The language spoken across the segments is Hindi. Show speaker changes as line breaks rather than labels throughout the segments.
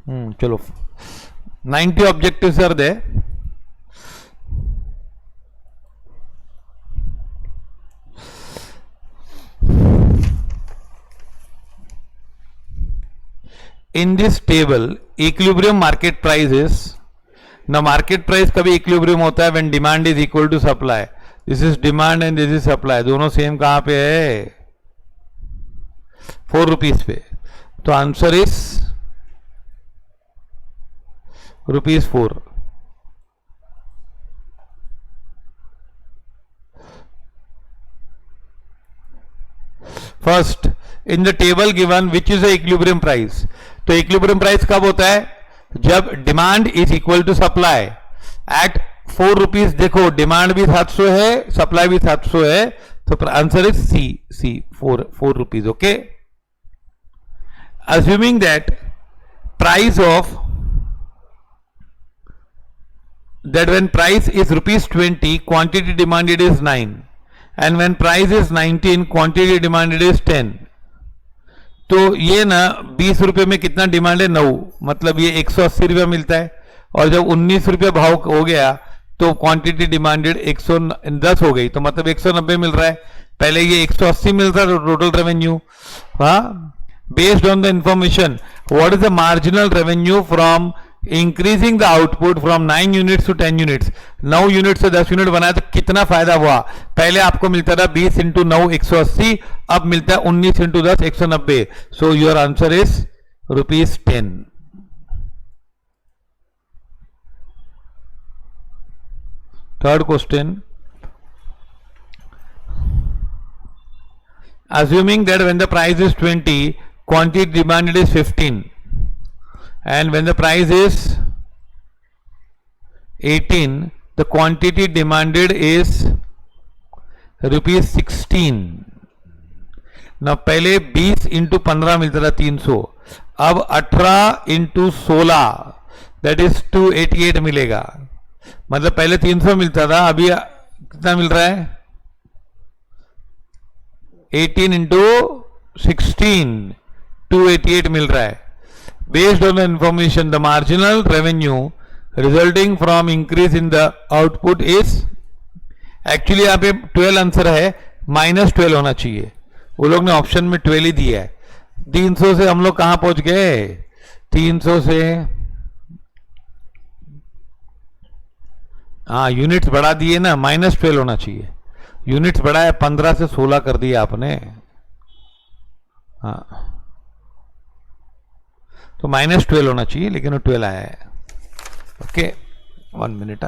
चलो 90 objectives are there. In this table, equilibrium market price is, now market price कभी equilibrium होता है when demand is equal to supply. This is demand and this is supply. दोनों सेम कहाँ पे है? 4 रुपीज पे. तो answer is ₹4. First in the table given which is the equilibrium price. तो इक्विलिब्रियम प्राइस कब होता है? जब demand is equal to supply at 4 rupees. देखो डिमांड भी 700 है, सप्लाई भी 700 है, तो answer is C 4 rupees. Okay. Assuming that price of that when price is ₹20, quantity demanded is 9, and when price is 19, quantity demanded is 10. तो ये ना 20 रुपये में कितना डिमांड है? 9. मतलब ये 180 रुपया मिलता है. और जब 19 रुपये भाव हो गया तो क्वांटिटी डिमांडेड 110 हो गई, तो मतलब 190 मिल रहा है. पहले ये 180 मिल रहा है टोटल रेवेन्यू. हाँ, based on the information, what is the marginal revenue from increasing the output from 9 units to 10 units. 9 unit से 10 यूनिट बनाया तो कितना फायदा हुआ? पहले आपको मिलता था 20 इंटू 9 180, अब मिलता है 19 into 10 190. So your answer is ₹10. Third question. Assuming that when the price is 20, quantity demanded is 15, and when the price is 18, the quantity demanded is ₹16. ना पहले 20 इंटू 15 मिलता था 300, अब 18 इंटू 16 दैट इज 288 मिलेगा. मतलब पहले 300 मिलता था, अभी कितना मिल रहा है? 18 इंटू 16 288 मिल रहा है. Based on the information the marginal revenue resulting from increase in the output is, actually यहाँ पे 12 आंसर है, -12 होना चाहिए. वो लोग ने ऑप्शन में 12 ही दिया है. 300 से हम लोग कहां पहुंच गए? 300 से हाँ यूनिट्स बढ़ा दिए ना, -12 होना चाहिए. यूनिट्स बढ़ा है, 15 से 16 कर दिया आपने. हाँ, तो -12 होना चाहिए, लेकिन वो 12 आया है. Okay, 1 minute.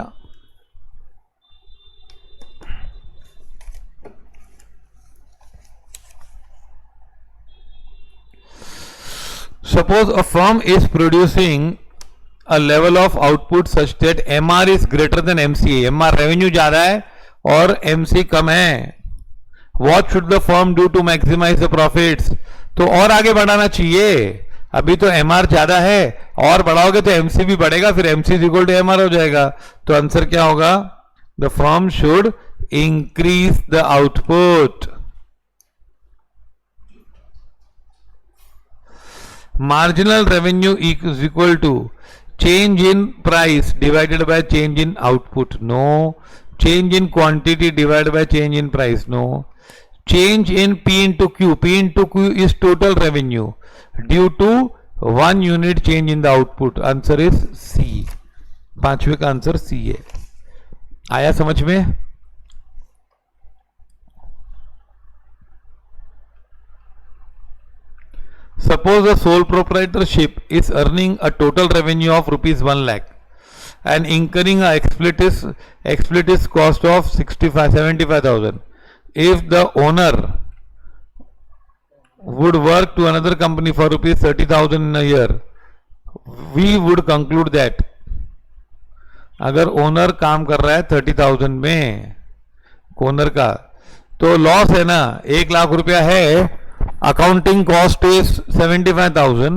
Suppose a firm is producing a level of output such that MR is greater than MCA. MR revenue ज्यादा है और MC कम है. What should the firm do to maximize the profits? तो और आगे बढ़ाना चाहिए. अभी तो MR ज्यादा है, और बढ़ाओगे तो MC भी बढ़ेगा, फिर MC is equal to MR हो जाएगा. तो आंसर क्या होगा? The firm should increase the output. Marginal revenue is equal to change in price divided by change in output. No. Change in quantity divided by change in price. No. Change in P into Q. P into Q is total revenue due to 1 unit change in the output. Answer is C. पांचवे का आंसर C है. आया समझ में? Suppose a sole proprietorship is earning a total revenue of ₹1 lakh and incurring a expletive cost of 75,000. If the owner would work to another company for ₹30,000 in a year, we would conclude that अगर ओनर काम कर रहा है 30,000 में, ओनर का तो लॉस है ना, 1 लाख रुपया है. Accounting cost is 75,000,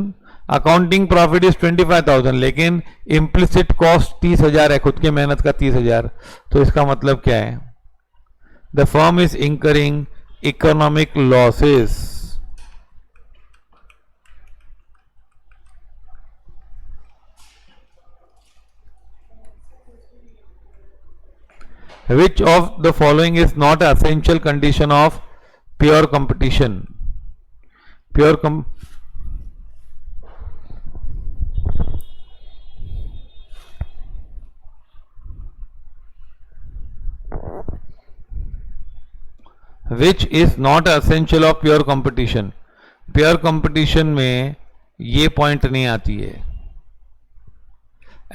accounting profit is 25,000, लेकिन इम्प्लिसिट कॉस्ट 30,000 है, खुद की मेहनत का 30,000. तो इसका मतलब क्या है? The firm is incurring economic losses. Which of the following is not an essential condition of pure competition? Which is not essential of pure competition? Pure competition में ये पॉइंट नहीं आती है.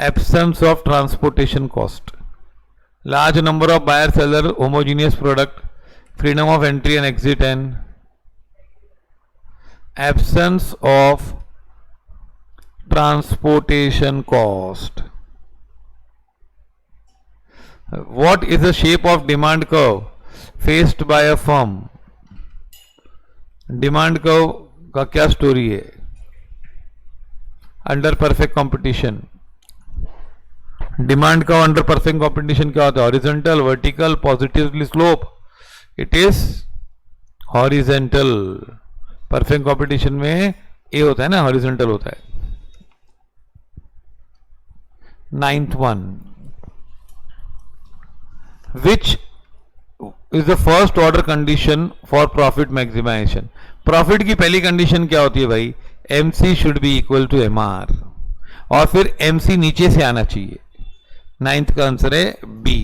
Absence of transportation cost, large number of buyer seller, homogeneous product, freedom of entry and exit, and absence of transportation cost. What is the shape of demand curve faced by a firm? Demand curve का क्या स्टोरी है under perfect competition? Demand curve under perfect competition क्या होता है? Horizontal, vertical, positively slope? It is horizontal. Perfect competition में ए होता है ना, हॉरिजॉन्टल होता है. 9th one, which is the first order condition for profit maximization? Profit की पहली कंडीशन क्या होती है भाई? MC should be equal to MR, और फिर MC नीचे से आना चाहिए. 9th का आंसर है B.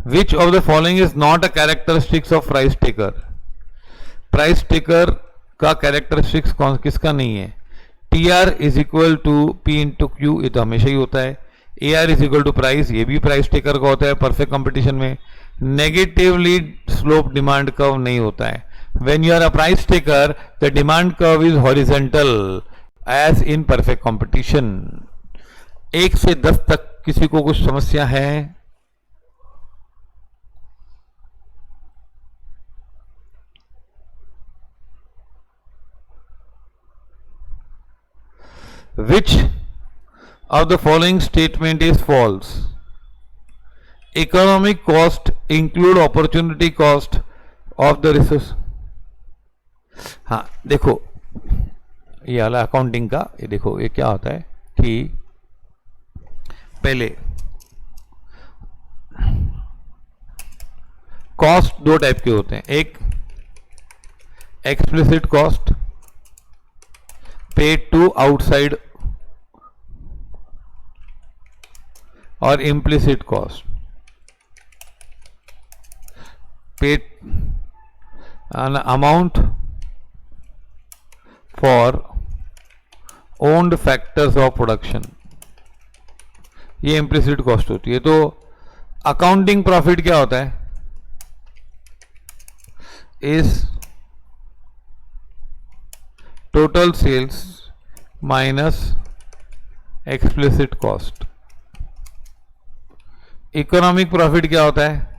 Which of the following is not a characteristics of price taker? Price taker का कैरेक्टरिस्टिक्स किसका नहीं है? TR is equal to P into Q, ये तो हमेशा ही होता है. AR is equal to price, ये भी प्राइस टेकर का होता है परफेक्ट कंपटीशन में. नेगेटिवली स्लोप डिमांड कर्व नहीं होता है. When you are a price taker, the demand curve is horizontal as in perfect competition. 1 से 10 तक किसी को कुछ समस्या है? Which of the following statement is false? Economic cost include opportunity cost of the resource. हाँ देखो, ये वाला अकाउंटिंग का, ये देखो ये क्या होता है कि पहले कॉस्ट दो टाइप के होते हैं. एक explicit cost paid to outside, और implicit cost paid an amount for owned factors of production. ये इम्प्लिसिट कॉस्ट होती है. तो अकाउंटिंग प्रॉफिट क्या होता है? Is total sales minus explicit cost. Economic profit क्या होता है?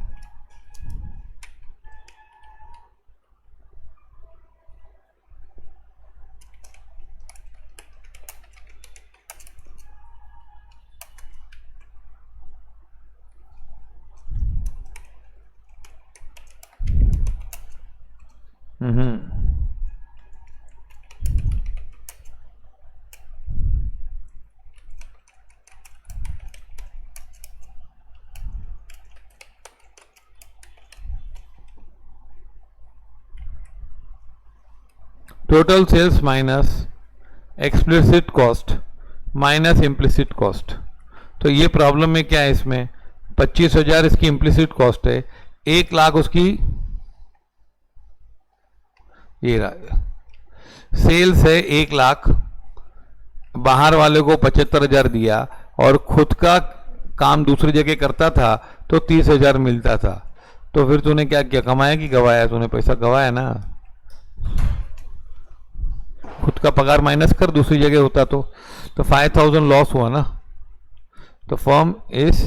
Total sales minus explicit cost minus implicit cost. तो ये प्रॉब्लम में क्या है? इसमें 25,000 इसकी इम्प्लिसिट कॉस्ट है, 1 लाख उसकी ये सेल्स है 1 लाख, बाहर वाले को 75,000 दिया और खुद का काम दूसरी जगह करता था तो 30,000 मिलता था. तो फिर तूने क्या किया? कमाया कि गवाया? तूने पैसा गवाया ना. खुद का पगार माइनस कर, दूसरी जगह होता तो 5,000 लॉस हुआ ना. तो firm is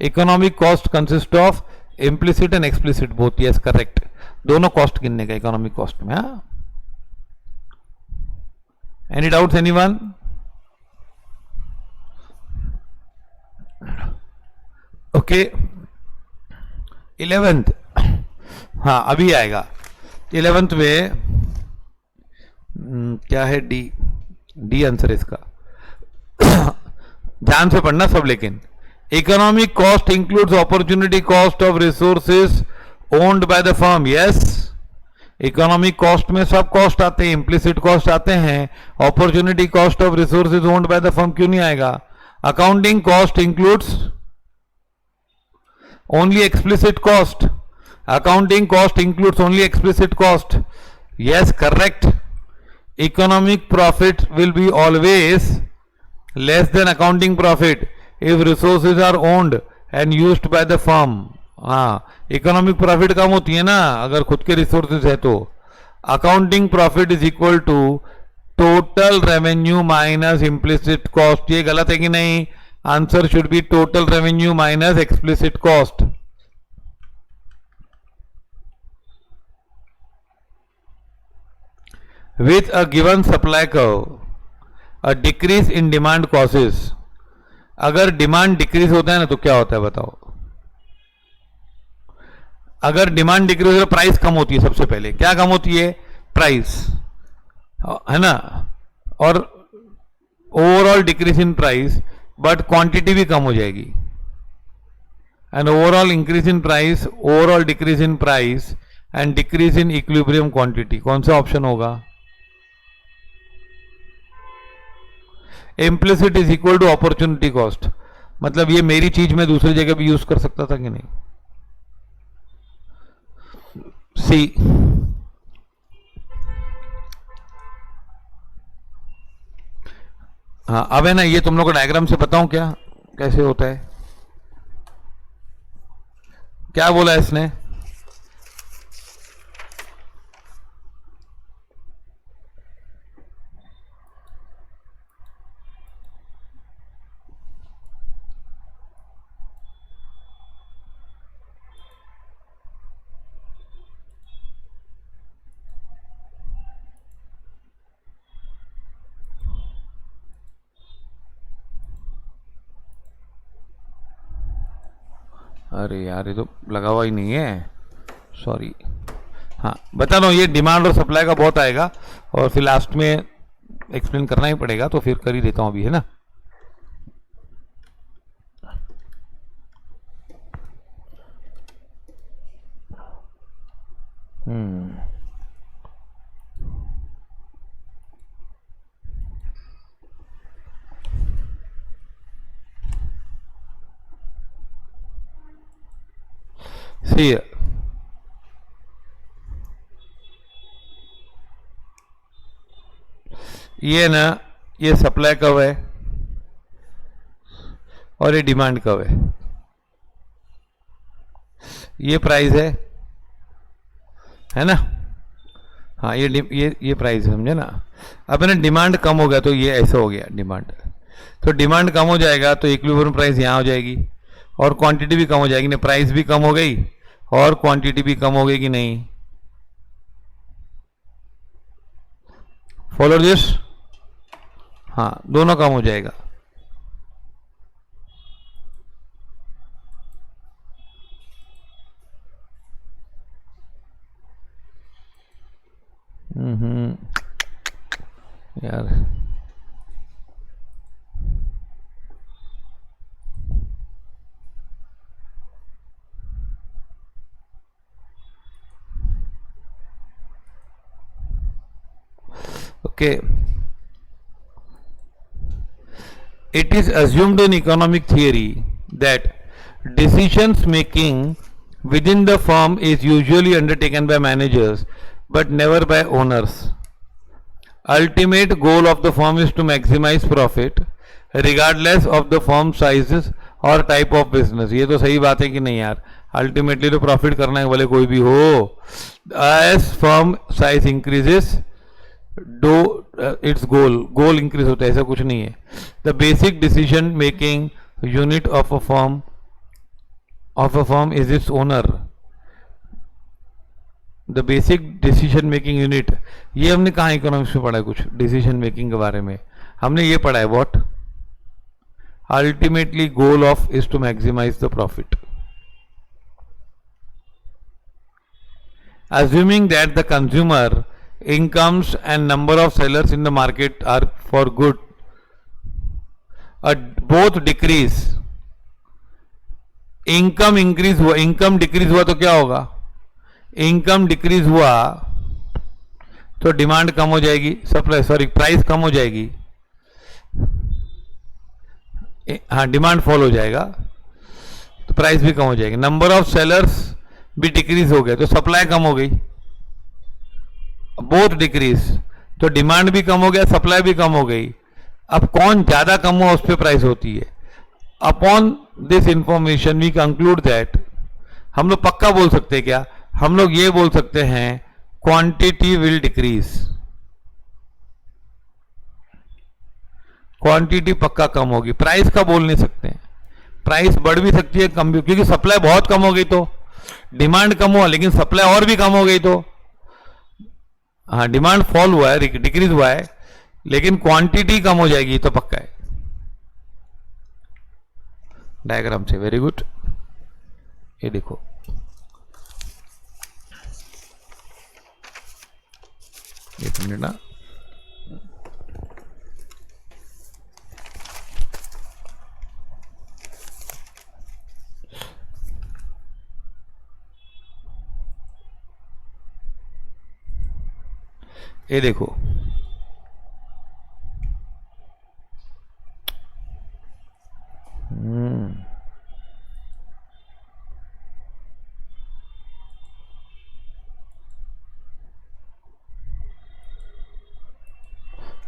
economic cost consist of implicit and explicit both. Yes correct. दोनों कॉस्ट गिनने का इकोनॉमिक कॉस्ट में. हाँ, any doubts anyone? Okay, 11th. हाँ अभी आएगा 11th में. क्या है? डी आंसर इसका. ध्यान से पढ़ना सब. लेकिन Economic cost includes opportunity cost of resources owned by the firm. Yes. Economic cost में सब कॉस्ट आते हैं, इम्प्लिसिट कॉस्ट आते हैं, opportunity cost of resources owned by the firm क्यों नहीं आएगा? Accounting cost includes only explicit cost. Accounting cost includes only explicit cost. Yes, correct. Economic profit will be always less than accounting profit if resources are owned and used by the firm. हाँ, इकोनॉमिक प्रॉफिट कम होती है ना अगर खुद के रिसोर्सेज है तो. Accounting profit is equal to total revenue minus implicit cost. ये गलत है कि नहीं? Answer should be total revenue minus explicit cost. With a given supply curve, a decrease in demand causes. अगर डिमांड डिक्रीज होता है ना तो क्या होता है बताओ? अगर डिमांड डिक्रीज होता है प्राइस कम होती है. सबसे पहले क्या कम होती है? प्राइस, है ना. और overall decrease in price, but quantity भी कम हो जाएगी. And overall increase in price, overall decrease in price and decrease in equilibrium quantity. कौन सा ऑप्शन होगा? Implicit is equal to opportunity cost. मतलब ये मेरी चीज में दूसरी जगह भी यूज कर सकता था कि नहीं? सी. हाँ, अब है ना, ये तुम लोग को डायग्राम से बताऊं क्या कैसे होता है? क्या बोला इसने? अरे यार, ये तो लगा हुआ ही नहीं है, सॉरी. हाँ, बता रहा हूँ, ये डिमांड और सप्लाई का बहुत आएगा और फिर लास्ट में एक्सप्लेन करना ही पड़ेगा, तो फिर कर ही देता हूँ अभी, है ना. See, ये ना, ये सप्लाई कब है और ये डिमांड कब है. ये प्राइस है ना. हाँ, ये प्राइस समझे ना. अब है ना, डिमांड कम हो गया तो ये ऐसा हो गया डिमांड. तो डिमांड कम हो जाएगा तो इक्विलिब्रियम प्राइस यहाँ हो जाएगी और क्वांटिटी भी कम हो जाएगी. नहीं, प्राइस भी कम हो गई और क्वांटिटी भी कम हो गई कि नहीं? Follow this. हाँ, दोनों कम हो जाएगा. यार, okay. It is assumed in economic theory that decisions making within the firm is usually undertaken by managers but never by owners. Ultimate goal of the firm is to maximize profit regardless of the firm sizes और टाइप ऑफ बिजनेस. ये तो सही बात है कि नहीं यार? अल्टीमेटली तो प्रॉफिट करना है, भले कोई भी हो. As firm size increases do its goal increase होता है, ऐसा कुछ नहीं है. The basic decision making unit of a firm is its owner. The basic decision making unit, ये हमने कहाँ इकोनॉमिक्स में पढ़ा है? कुछ डिसीजन मेकिंग के बारे में हमने ये पढ़ा है. What? Ultimately goal of is to maximise the profit. assuming that the consumer incomes and number of sellers in the market are for good both decrease income increase हुआ, इनकम डिक्रीज हुआ तो क्या होगा, इनकम डिक्रीज हुआ तो डिमांड कम हो जाएगी, सप्लाई सॉरी प्राइस कम हो जाएगी, हाँ डिमांड फॉल हो जाएगा तो प्राइस भी कम हो जाएगी। नंबर ऑफ सेलर्स भी डिक्रीज हो गया तो सप्लाई कम हो गई, बोथ डिक्रीज, तो डिमांड भी कम हो गया, सप्लाई भी कम हो गई। अब कौन ज्यादा कम हुआ उस पर प्राइस होती है। Upon this information we conclude that, हम लोग पक्का बोल सकते हैं क्या, हम लोग ये बोल सकते हैं क्वांटिटी विल डिक्रीज, क्वांटिटी पक्का कम होगी, प्राइस का बोल नहीं सकते हैं, प्राइस बढ़ भी सकती है कम भी, क्योंकि सप्लाई बहुत कम हो गई तो, डिमांड कम हुआ लेकिन सप्लाई और भी कम हो गई तो, हाँ डिमांड फॉल हुआ है, डिक्रीज हुआ है लेकिन क्वांटिटी कम हो जाएगी तो पक्का है। डायग्राम से वेरी गुड, ये देखो एक मिनट ना, ये देखो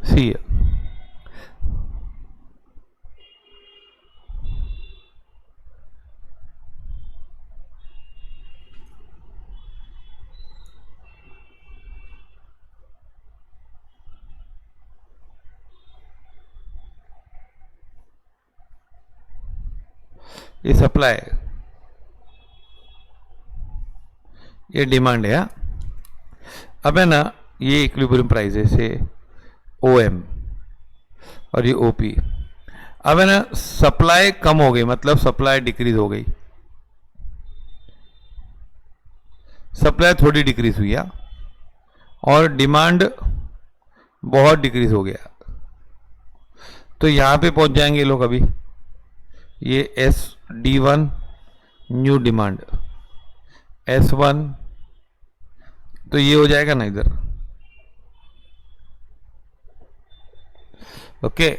सी ये सप्लाई, ये डिमांड है। अब है ना ये इक्विलिब्रियम प्राइस है से OM और ये OP। अब है ना सप्लाई कम हो गई मतलब सप्लाई डिक्रीज हो गई, सप्लाई थोड़ी डिक्रीज हुई और डिमांड बहुत डिक्रीज हो गया, तो यहां पे पहुंच जाएंगे लोग। अभी ये SD1 न्यू डिमांड, S1 तो ये हो जाएगा ना इधर, ओके।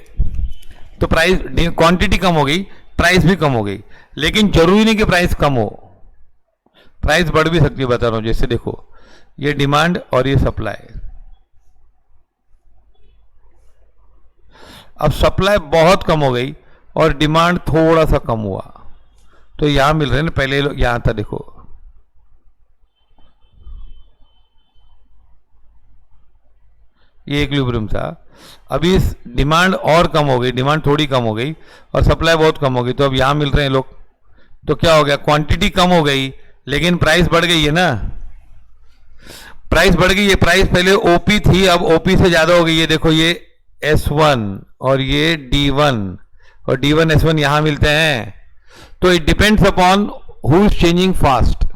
तो प्राइस क्वांटिटी कम हो गई, प्राइस भी कम हो गई, लेकिन जरूरी नहीं कि प्राइस कम हो, प्राइस बढ़ भी सकती है, बता रहा हूं। जैसे देखो ये डिमांड और ये सप्लाई, अब सप्लाई बहुत कम हो गई और डिमांड थोड़ा सा कम हुआ, तो यहां मिल रहे हैं ना, पहले यहां था देखो, ये इक्विलिब्रियम था। अभी इस डिमांड और कम हो गई, डिमांड थोड़ी कम हो गई और सप्लाई बहुत कम हो गई, तो अब यहां मिल रहे हैं लोग, तो क्या हो गया, क्वांटिटी कम हो गई लेकिन प्राइस बढ़ गई है ना, प्राइस बढ़ गई है। प्राइस पहले OP थी, अब OP से ज्यादा हो गई है। देखो ये S1 और ये D1 और D1 S1 यहां मिलते हैं, तो it depends upon who is changing fast.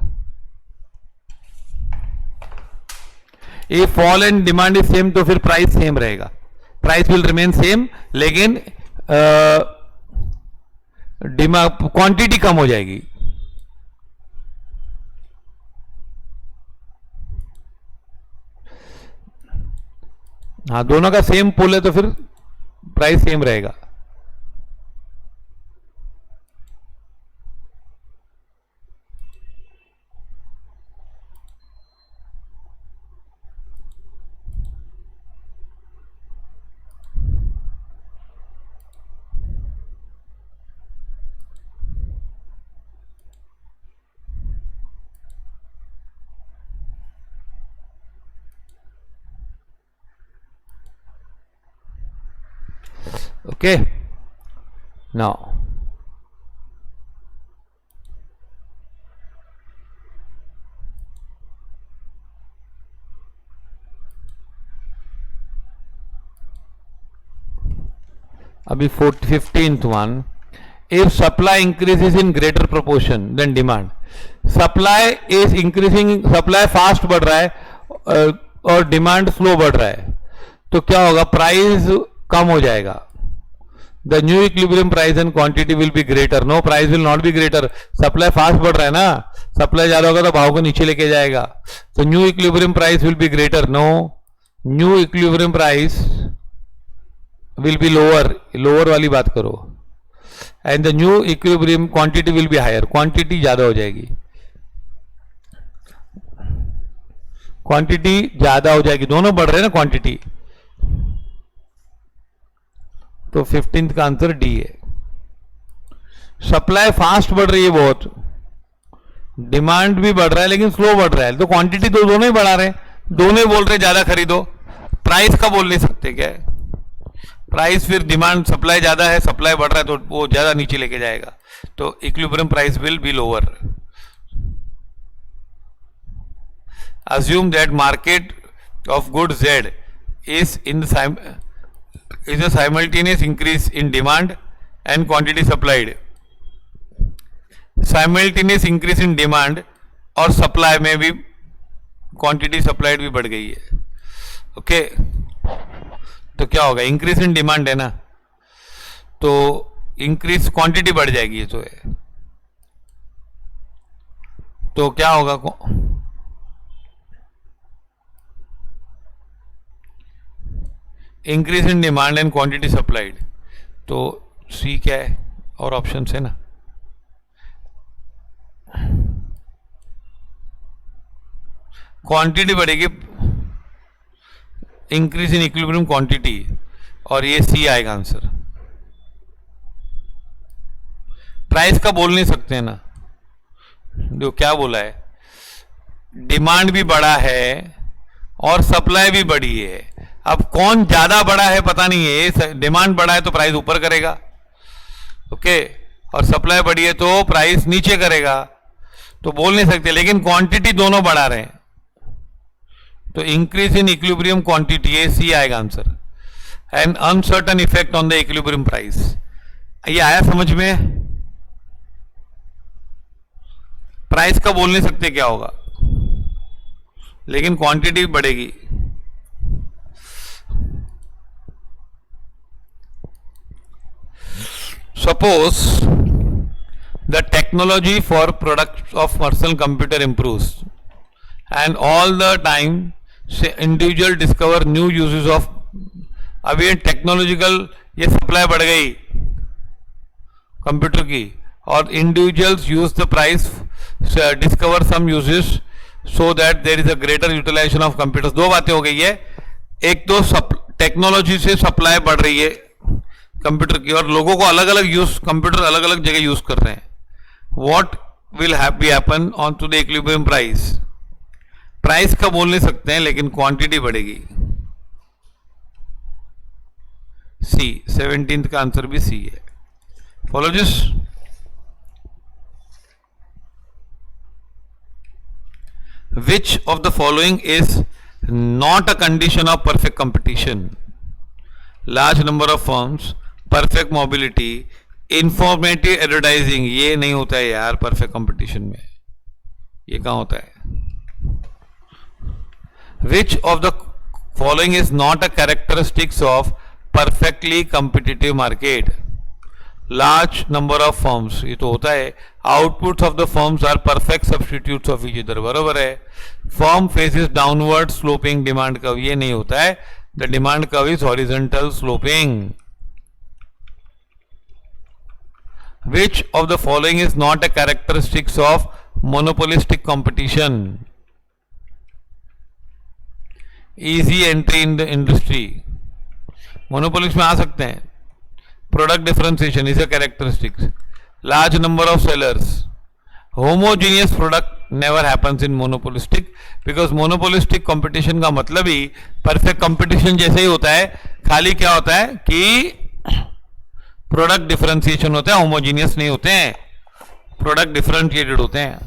If fall and demand is same तो फिर प्राइस सेम रहेगा, प्राइस विल रिमेन सेम, लेकिन क्वांटिटी कम हो जाएगी। हाँ दोनों का सेम पुल है तो फिर प्राइस सेम रहेगा। Okay, now अभी 15th one, if supply increases in greater proportion than demand, supply is increasing, supply fast बढ़ रहा है और डिमांड स्लो बढ़ रहा है, तो क्या होगा, प्राइस कम हो जाएगा। The new equilibrium price and quantity will be greater. No, price will not be greater. Supply fast बढ़ रहा है ना, सप्लाई ज्यादा होगा तो भाव को नीचे लेके जाएगा. तो new equilibrium price will be greater. No, new equilibrium price will be lower. Lower वाली बात करो. And the new equilibrium quantity will be higher. Quantity ज्यादा हो जाएगी, क्वांटिटी ज्यादा हो जाएगी. दोनों बढ़ रहे हैं ना क्वांटिटी. तो 15th का आंसर डी है. सप्लाई फास्ट बढ़ रही है बहुत, डिमांड भी बढ़ रहा है लेकिन स्लो बढ़ रहा है. तो क्वांटिटी तो दोनों ही बढ़ा रहे हैं, दोनों ही बोल रहे हैं ज्यादा खरीदो. प्राइस का बोल नहीं सकते क्या है. प्राइस फिर डिमांड, सप्लाई ज्यादा है, सप्लाई बढ़ रहा है तो वो ज्यादा नीचे लेके जाएगा. तो equilibrium price will be lower. Assume that market of goods Z is a simultaneous increase in demand and quantity supplied. Simultaneous increase in demand और supply में भी quantity supplied भी बढ़ गई है. ओके, तो क्या होगा? इंक्रीज इन डिमांड है ना, तो इंक्रीज क्वांटिटी बढ़ जाएगी. ये तो है, तो क्या होगा? Increase in demand and quantity supplied. तो सी क्या है? और ऑप्शन है ना. क्वांटिटी बढ़ेगी, इंक्रीज इन इक्विलिब्रियम क्वांटिटी, और ये सी आएगा आंसर. प्राइस का बोल नहीं सकते हैं ना. जो क्या बोला है, डिमांड भी बढ़ा है और सप्लाई भी बढ़ी है. अब कौन ज्यादा बड़ा है पता नहीं है. डिमांड बढ़ा है तो प्राइस ऊपर करेगा, ओके, और सप्लाई बढ़ी है तो प्राइस नीचे करेगा. तो बोल नहीं सकते, लेकिन क्वांटिटी दोनों बढ़ा रहे हैं. तो इंक्रीज इन इक्विलिब्रियम क्वांटिटी, ये सी आएगा answer. And uncertain effect on the equilibrium price. ये आया समझ में? प्राइस का बोल नहीं सकते क्या होगा, लेकिन क्वांटिटी बढ़ेगी. Suppose the technology for products of personal computer improves and all the time say individual discover new uses of. अब ये टेक्नोलॉजिकल, ये सप्लाई बढ़ गई कंप्यूटर की, और individuals use the price, discover some uses so that there is a greater utilisation of computers. दो बातें हो गई है. एक तो टेक्नोलॉजी से सप्लाई बढ़ रही है कंप्यूटर की, और लोगों को अलग अलग यूज, कंप्यूटर अलग अलग जगह यूज कर रहे हैं. What will be happen on to the equilibrium price. Price का बोल नहीं सकते हैं, लेकिन क्वांटिटी बढ़ेगी. सी, 17th का आंसर भी सी है. Follow this. Which of the following is not a condition of perfect competition? Large number of firms, perfect mobility, informative advertising. ये नहीं होता है यार परफेक्ट कंपटीशन में. ये कहां होता है? Which of the following is not a characteristics of perfectly competitive market? Large number of firms, ये तो होता है. Outputs of the firms are perfect substitutes of each other. बरोबर है. Firm faces downward sloping demand curve. ये नहीं होता है. The demand curve is horizontal sloping. Which of the following is not a characteristics of monopolistic competition? Easy entry in the industry. Monopolist में आ सकते हैं. Product differentiation is a characteristics. Large number of sellers. Homogeneous product never happens in monopolistic, because monopolistic competition का मतलब ही perfect competition जैसे ही होता है. खाली क्या होता है कि प्रोडक्ट डिफरेंशिएशन होता है, होमोजीनियस नहीं होते हैं, प्रोडक्ट डिफरेंशिएटेड होते हैं.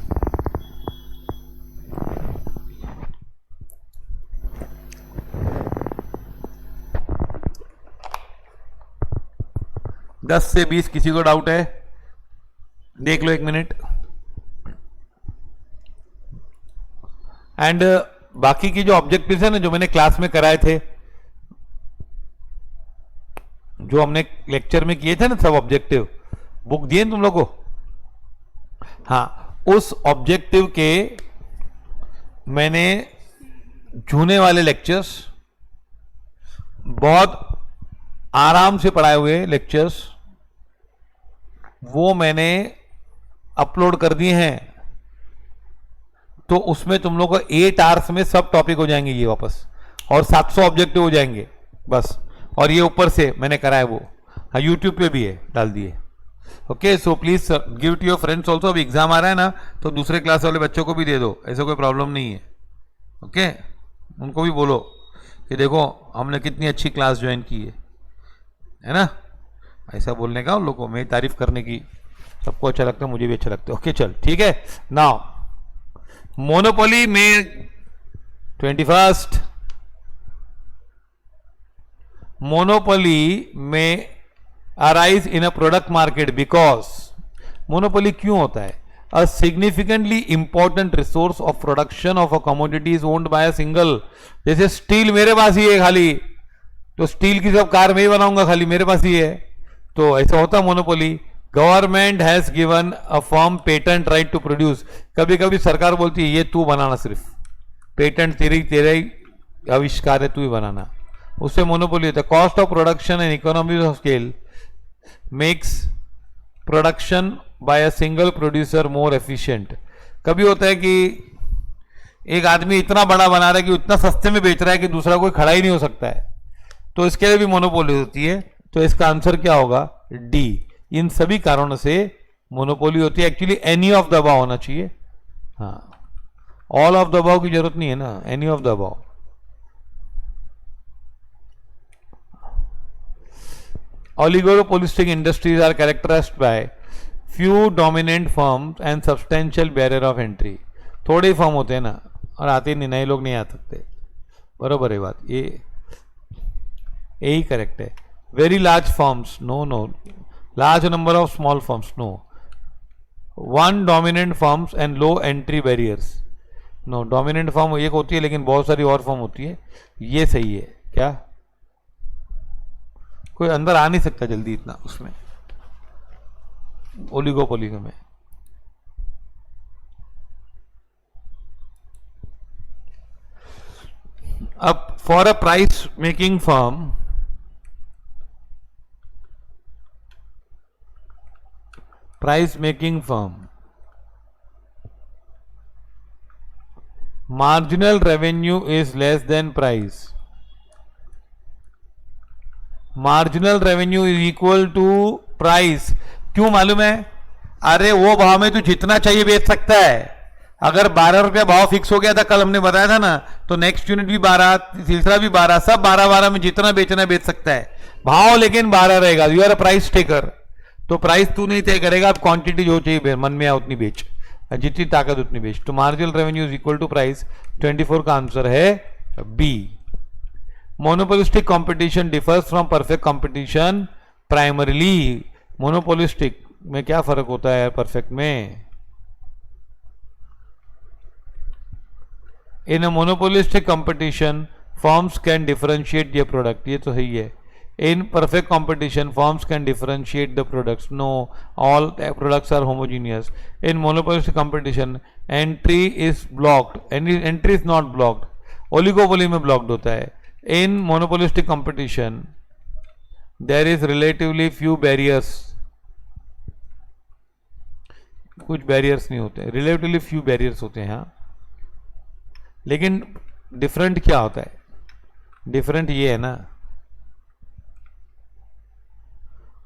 दस से 20 किसी को डाउट है? देख लो 1 मिनट. एंड बाकी की जो ऑब्जेक्टिव्स है ना, जो मैंने क्लास में कराए थे, जो हमने लेक्चर में किए थे ना सब ऑब्जेक्टिव, बुक दिए तुम लोग को, हाँ, उस ऑब्जेक्टिव के मैंने जूने वाले लेक्चर्स, बहुत आराम से पढ़ाए हुए लेक्चर्स, वो मैंने अपलोड कर दिए हैं। तो उसमें तुम लोग को 8 आवर्स में सब टॉपिक हो जाएंगे ये वापस, और 700 ऑब्जेक्टिव हो जाएंगे बस। और ये ऊपर से मैंने कराया वो, हाँ, यूट्यूब पे भी है, डाल दिए। Okay, so please give to your friends also. अभी एग्जाम आ रहा है ना, तो दूसरे क्लास वाले बच्चों को भी दे दो, ऐसा कोई प्रॉब्लम नहीं है। ओके, उनको भी बोलो कि देखो हमने कितनी अच्छी क्लास ज्वाइन की है ना। ऐसा बोलने का उन लोगों को, मेरी तारीफ करने की, सबको अच्छा लगता है, मुझे भी अच्छा लगता है। ओके चल ठीक है। नाउ मोनोपोली में 21st मोनोपोली में arise in a product market because, monopoly क्यों होता है? A significantly important resource of production of a commodity is owned by a single, जैसे स्टील मेरे पास ही है खाली, तो स्टील की सब कार मैं ही बनाऊंगा खाली, मेरे पास ही है, तो ऐसा होता है monopoly. Government has given a firm patent right to produce, कभी कभी सरकार बोलती है ये तू बनाना, सिर्फ पेटेंट तेरा ही आविष्कार है, तू ही बनाना, उससे मोनोपोली होता है। Cost of production and economies of scale makes production by a single producer more efficient. कभी होता है कि एक आदमी इतना बड़ा बना रहा है कि उतना सस्ते में बेच रहा है कि दूसरा कोई खड़ा ही नहीं हो सकता है, तो इसके लिए भी मोनोपोली होती है। तो इसका आंसर क्या होगा? डी। इन सभी कारणों से मोनोपोली होती है। Actually any of the above होना चाहिए, हाँ, ऑल ऑफ द अबव की जरूरत नहीं है ना, any of the above. Oligopolistic industries are characterized by few dominant firms and substantial barrier of entry. थोड़े फर्म होते हैं ना, और आते नहीं, नए लोग नहीं आ सकते, बरोबर है बात, ये यही करेक्ट है। Very large firms, no no, large number of small firms, no, one dominant firms and low entry barriers, no, dominant firm एक होती है लेकिन बहुत सारी और फर्म होती है, ये सही है। क्या कोई अंदर आ नहीं सकता जल्दी इतना उसमें, ओलिगोपोली में। अब for a price making firm, marginal revenue is less than price. Marginal revenue is equal to price. क्यों मालूम है? अरे वो भाव में तू जितना चाहिए बेच सकता है। अगर 12 रुपया भाव फिक्स हो गया था, कल हमने बताया था ना, तो नेक्स्ट यूनिट भी 12, तीसरा भी 12, सब 12 में जितना बेचना बेच सकता है, भाव लेकिन 12 रहेगा। You are a price taker, तो प्राइस तू नहीं तय करेगा, अब क्वांटिटी जो चाहिए मन में आ उतनी बेच, जितनी ताकत उतनी बेच। तो marginal revenue is equal to price, 24 का आंसर है B. Monopolistic competition differs from perfect competition primarily. Monopolistic में क्या फर्क होता है परफेक्ट में? In a monopolistic competition firms can differentiate the product, ये तो सही है। In perfect competition firms can differentiate the products, no, all products are homogeneous. In monopolistic competition entry is blocked, entry is not blocked, oligopoly में ब्लॉक्ड होता है। In monopolistic competition, there is relatively few barriers. कुछ बैरियर्स नहीं होते, रिलेटिवली फ्यू बैरियर्स होते हैं, हाँ। लेकिन डिफरेंट क्या होता है? डिफरेंट ये है ना,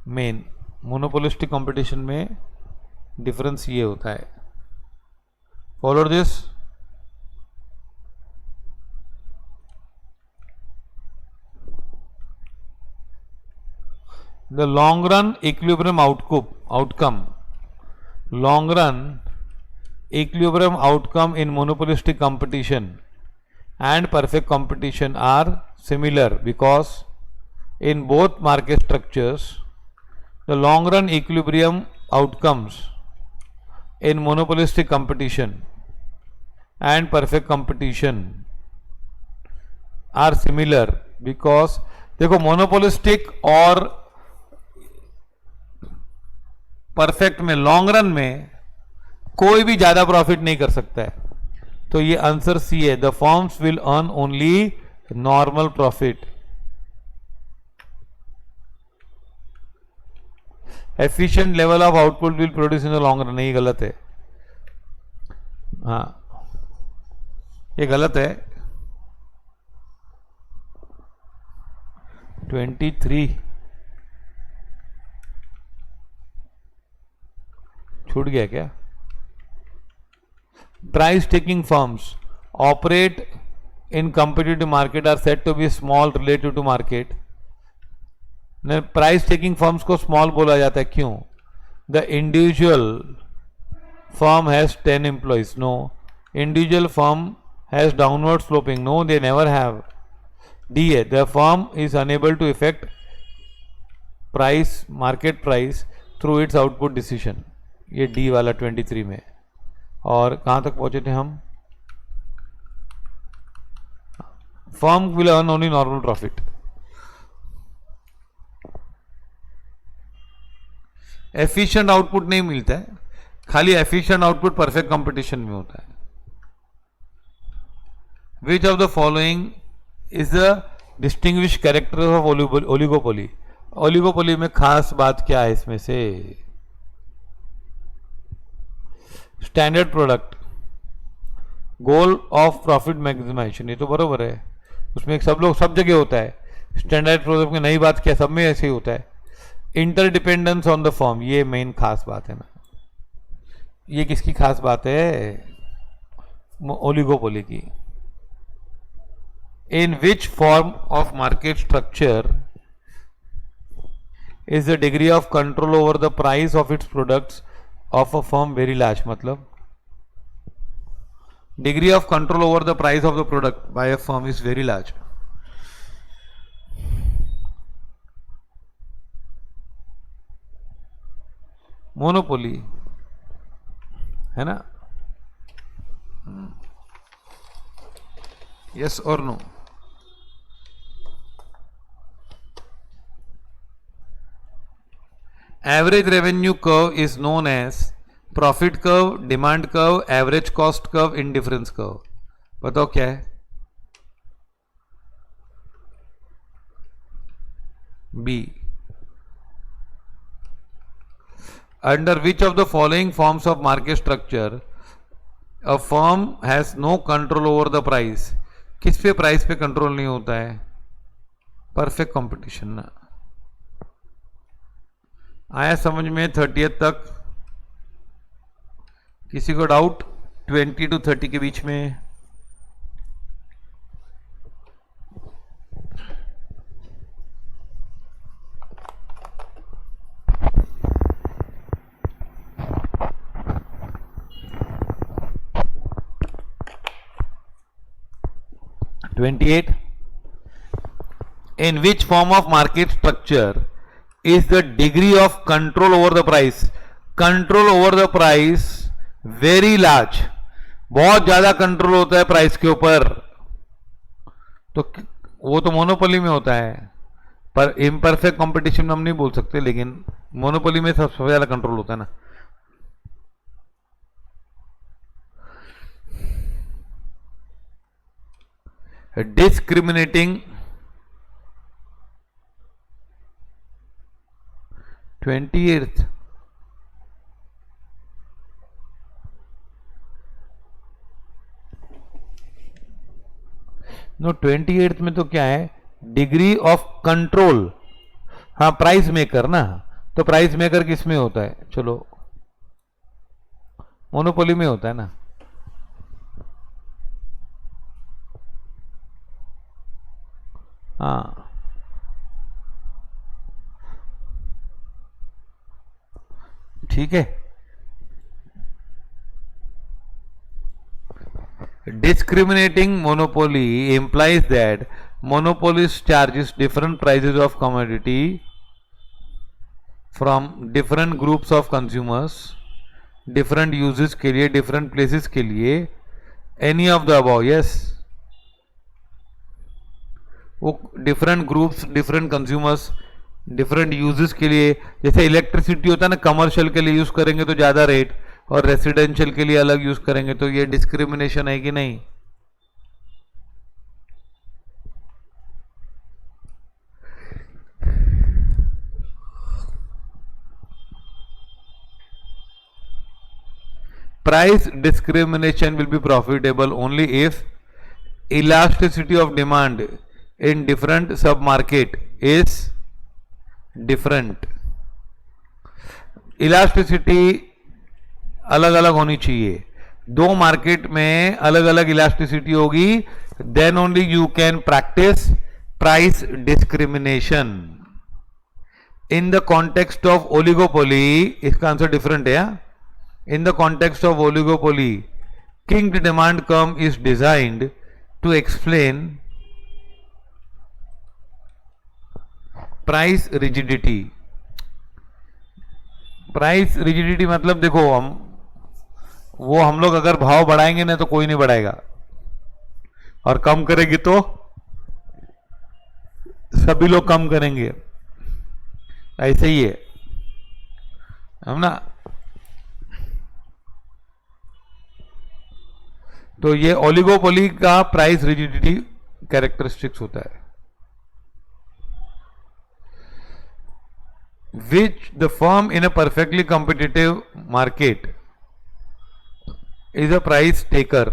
मेन मोनोपोलिस्टिक कंपटीशन में डिफरेंस ये होता है। Follow this. The long run equilibrium outcome, long run equilibrium outcome in monopolistic competition and perfect competition are similar because in both market structures the long run equilibrium outcomes in monopolistic competition and perfect competition are similar because देखो मोनोपोलिस्टिक और परफेक्ट में, लॉन्ग रन में कोई भी ज्यादा प्रॉफिट नहीं कर सकता है। तो ये आंसर सी है, the firms will earn only normal profit. Efficient level of output will produce in the long run, नहीं, गलत है। हाँ, ये गलत है। 23 छूट गया क्या? Price taking firms operate in competitive market are said to be small relative to market। Price taking firms को स्मॉल बोला जाता है, क्यों? The individual firm has 10 employees, no. Individual firm has downward sloping, no, they never have. D है, the firm is unable to effect price, market price through its output decision. ये डी वाला 23 में। और कहां तक पहुंचे थे हम? Firm will earn only normal profit. Efficient output नहीं मिलता है, खाली एफिशिएंट आउटपुट परफेक्ट कंपटीशन में होता है। Which of the following is the distinguish character of oligopoly? Oligopoly में खास बात क्या है इसमें से? Standard product, goal of profit maximization, ये तो बरोबर है, उसमें एक सब जगह होता है। स्टैंडर्ड प्रोडक्ट में नई बात क्या, सब में ऐसे ही होता है। इंटरडिपेंडेंस ऑन द फर्म, ये मेन खास बात है ना। ये किसकी खास बात है? ओलिगोपोली की। In which form of market structure is the degree of control over the price of its products of a firm very large? मतलब degree of control over the price of the product by a firm is very large. Monopoly है ना? यस और no? Average revenue curve is known as profit curve, demand curve, average cost curve, indifference curve. बताओ क्या है? B. Under which of the following forms of market structure a firm has no control over the price? किस पे प्राइस पे कंट्रोल नहीं होता है? परफेक्ट कंपटीशन ना। आया समझ में 30th तक? किसी को डाउट 20 to 30 के बीच में? In which form of market structure is the degree of control over the price? Control over the price very large, बहुत ज्यादा कंट्रोल होता है प्राइस के ऊपर। तो वो तो मोनोपोली में होता है, पर इम्परफेक्ट कंपटीशन में हम नहीं बोल सकते, लेकिन मोनोपोली में सबसे ज्यादा कंट्रोल होता है ना। डिस्क्रिमिनेटिंग 28th नो 28th में तो क्या है? Degree of control. हाँ, प्राइस मेकर ना, तो प्राइस मेकर किस में होता है? चलो, मोनोपोली में होता है ना। हाँ, ठीक है। Discriminating monopoly implies that monopolist charges different prices of commodity from different groups of consumers, different uses के लिए, different places के लिए, any of the above, yes। वो different groups, different consumers different uses के लिए, जैसे इलेक्ट्रिसिटी होता है ना, कमर्शियल के लिए यूज करेंगे तो ज़्यादा रेट, और रेसिडेंशियल के लिए अलग यूज करेंगे, तो ये डिस्क्रिमिनेशन है कि नहीं? Price discrimination will be profitable only if elasticity of demand in different sub-market is different. Elasticity अलग अलग होनी चाहिए, दो मार्केट में अलग अलग इलास्टिसिटी होगी, then only you can practice price discrimination. In the context of oligopoly, इसका आंसर डिफरेंट है. In the context of oligopoly, kinged demand curve is designed to explain price rigidity. Price rigidity मतलब देखो, हम लोग अगर भाव बढ़ाएंगे ना तो कोई नहीं बढ़ाएगा, और कम करेगी तो सभी लोग कम करेंगे, ऐसे ही है हम ना. तो ये ओलिगोपोली का प्राइस रिजिडिटी कैरेक्टरिस्टिक्स होता है. Which the firm in a perfectly competitive market is a price taker.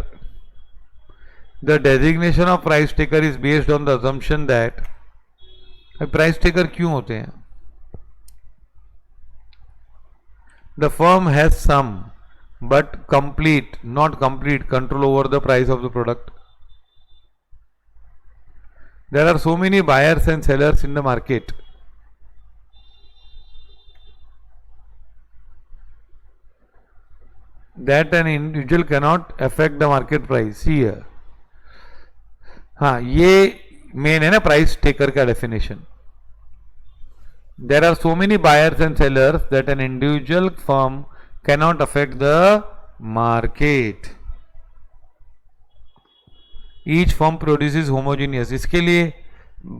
The designation of price taker is based on the assumption that, price taker क्यों होते हैं? The firm has some but not complete control over the price of the product. There are so many buyers and sellers in the market that an individual cannot affect the market price. See here, हाँ ये मेन है ना प्राइस टेकर का definition. There are so many buyers and sellers that an individual firm cannot affect the market. Each firm produces homogeneous. इसके लिए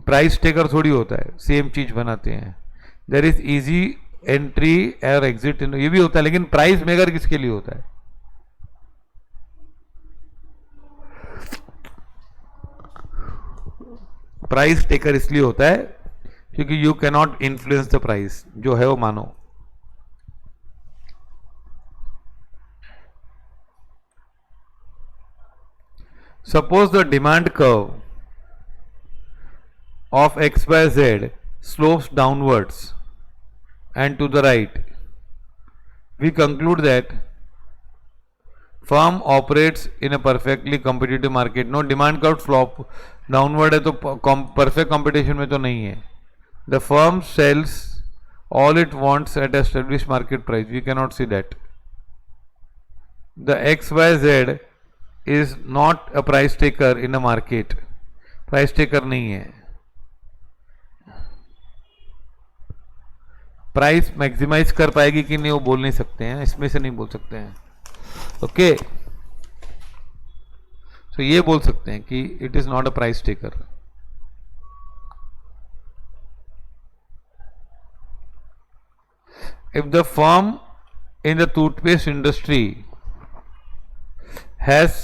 प्राइस टेकर थोड़ी होता है, सेम चीज बनाते हैं. देयर इज इजी एंट्री और एग्जिट, ये भी होता है, लेकिन प्राइस मेकर किसके लिए होता है? प्राइस टेकर इसलिए होता है क्योंकि you cannot influence the price, जो है वो मानो. Suppose the demand curve of x by z slopes downwards and to the right. We conclude that firm operates in a perfectly competitive market. No, demand curve slope downward है तो perfect competition में तो नहीं है. The firm sells all it wants at established market price. We cannot see that. The x y z is not a price taker in a market. Price taker नहीं है. प्राइस मैक्सिमाइज कर पाएगी कि नहीं वो बोल नहीं सकते हैं, इसमें से नहीं बोल सकते हैं. ओके, तो ये बोल सकते हैं कि it is not a price taker. If the firm in the toothpaste industry has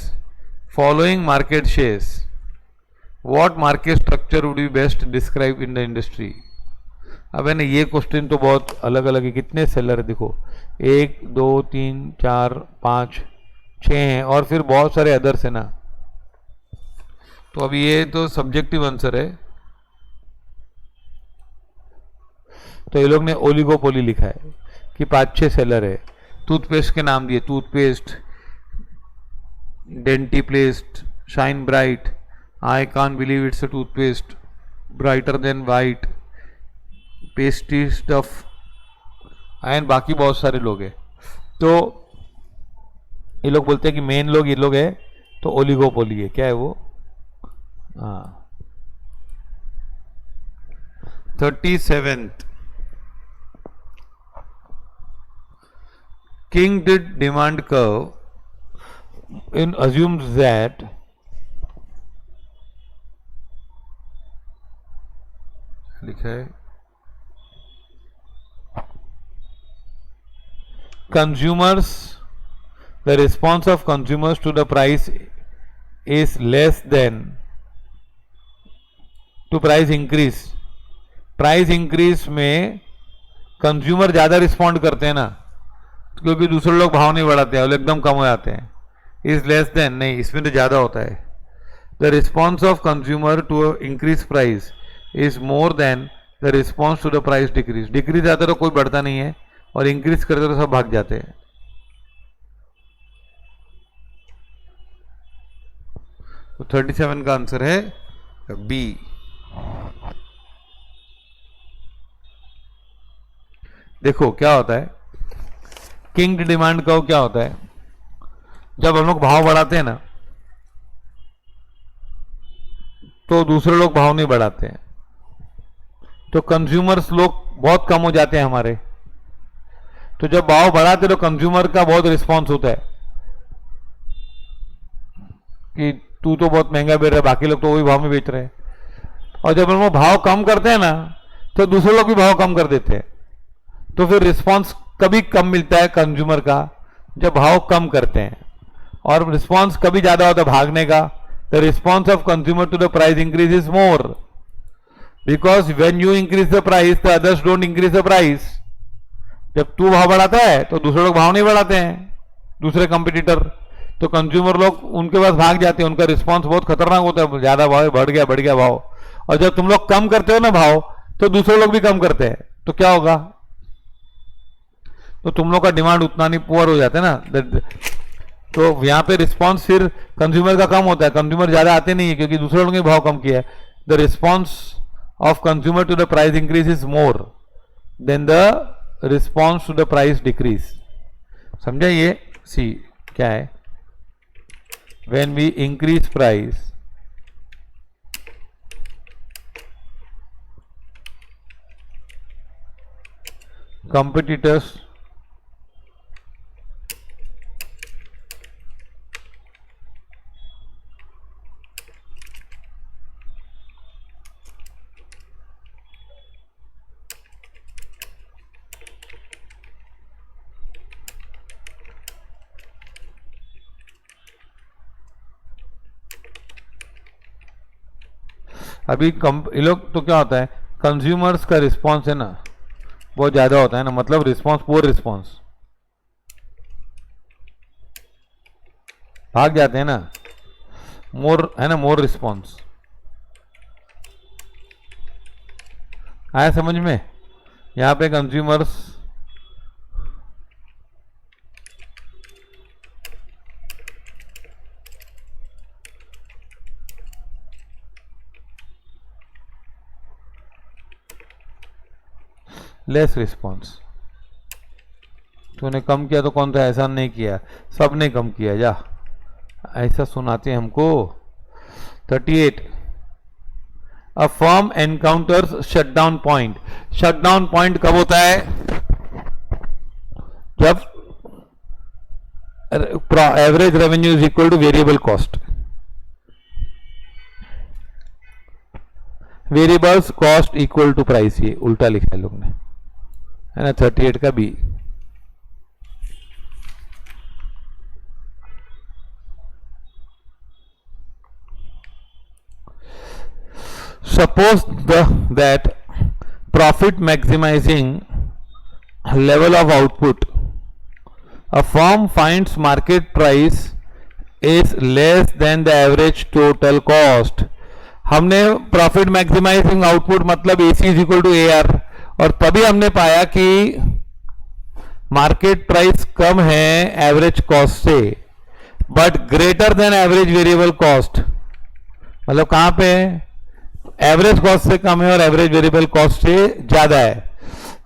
following market shares, what market structure would be best described in the industry? अब है ना, ये क्वेश्चन तो बहुत अलग अलग है. कितने सेलर है देखो, 1 2 3 4 5 6 हैं, और फिर बहुत सारे अदर्स है ना. तो अब ये तो सब्जेक्टिव आंसर है. तो ये लोग ने ओलिगोपोली लिखा है कि 5-6 सेलर है. टूथपेस्ट के नाम दिए, toothpaste, Dentiplast, shine bright, I can't believe it's a toothpaste, brighter than white, pasty stuff, and बाकी बहुत सारे लोग हैं. तो ये लोग बोलते हैं कि मेन लोग ये लोग है, तो ओलिगोपोली है. क्या है वो? हाँ, 37th, king did demand curve in assumes that लिखा है consumers, the response of consumers to the price is less than to price increase. Price increase में कंज्यूमर ज्यादा रिस्पॉन्ड करते हैं ना, क्योंकि दूसरे लोग भाव नहीं बढ़ाते हैं, वो एकदम कम हो जाते हैं. इज लेस देन, नहीं, इसमें तो ज्यादा होता है. The response of consumer to increase price is more than the response to the price decrease. Decrease आता तो कोई बढ़ता नहीं है, और इंक्रीज करते तो सब भाग जाते हैं. तो 37 का आंसर है बी. देखो क्या होता है, किंग डिमांड का क्या होता है, जब हम लोग भाव बढ़ाते हैं ना तो दूसरे लोग भाव नहीं बढ़ाते हैं, तो कंज्यूमर्स लोग बहुत कम हो जाते हैं हमारे. तो जब भाव बढ़ाते तो कंज्यूमर का बहुत रिस्पॉन्स होता है कि तू तो बहुत महंगा बेच रहा है, बाकी लोग तो वही भाव में बेच रहे हैं. और जब हम लोग भाव कम करते हैं ना तो दूसरे लोग भी भाव कम कर देते हैं. तो फिर रिस्पॉन्स कभी कम मिलता है कंज्यूमर का जब भाव कम करते हैं, और रिस्पॉन्स कभी ज्यादा होता है भागने का. The response of consumer to the price increase is more, because when you increase the price the others don't increase the price. जब तू भाव बढ़ाता है तो दूसरे लोग भाव नहीं बढ़ाते हैं, दूसरे कंपटीटर. तो कंज्यूमर लोग उनके पास भाग जाते हैं, उनका रिस्पॉन्स बहुत खतरनाक होता है, ज्यादा भाव बढ़ गया भाव. और जब तुम लोग कम करते हो ना भाव तो दूसरे लोग भी कम करते हैं, तो क्या होगा, तो तुम लोग का डिमांड उतना नहीं, पुअर हो जाता है ना. तो यहां पे रिस्पॉन्स फिर कंज्यूमर का कम होता है, कंज्यूमर ज्यादा आते नहीं है क्योंकि दूसरे लोगों ने भाव कम किया है. The response of consumer to the price increase is more than the response to the price decrease. समझा ये? सी क्या है, when we increase price competitors अभी ये लोग तो क्या होता है, कंज्यूमर्स का रिस्पॉन्स है ना बहुत ज्यादा होता है ना, मतलब रिस्पॉन्स, पुअर रिस्पॉन्स, भाग जाते हैं ना. मोर है ना, मोर रिस्पॉन्स. आया समझ में? यहां पे कंज्यूमर्स लेस रिस्पॉन्स. तूने कम किया तो कौन सा ऐसा नहीं किया, सबने कम किया, जा ऐसा सुनाते हैं हमको. 38. A firm encounters shutdown point. Shutdown point कब होता है, जब average revenue is equal to variable cost. Variables cost equal to price, ये उल्टा लिखा है लोग ने, है ना. 38 का B. Suppose that profit maximizing level of output, a firm finds market price is less than the average total cost. हमने प्रॉफिट मैक्सिमाइजिंग आउटपुट मतलब AC is equal to AR, और तभी हमने पाया कि मार्केट प्राइस कम है एवरेज कॉस्ट से, but greater than average variable cost. मतलब कहां पे एवरेज कॉस्ट से कम है और एवरेज वेरिएबल कॉस्ट से ज्यादा है.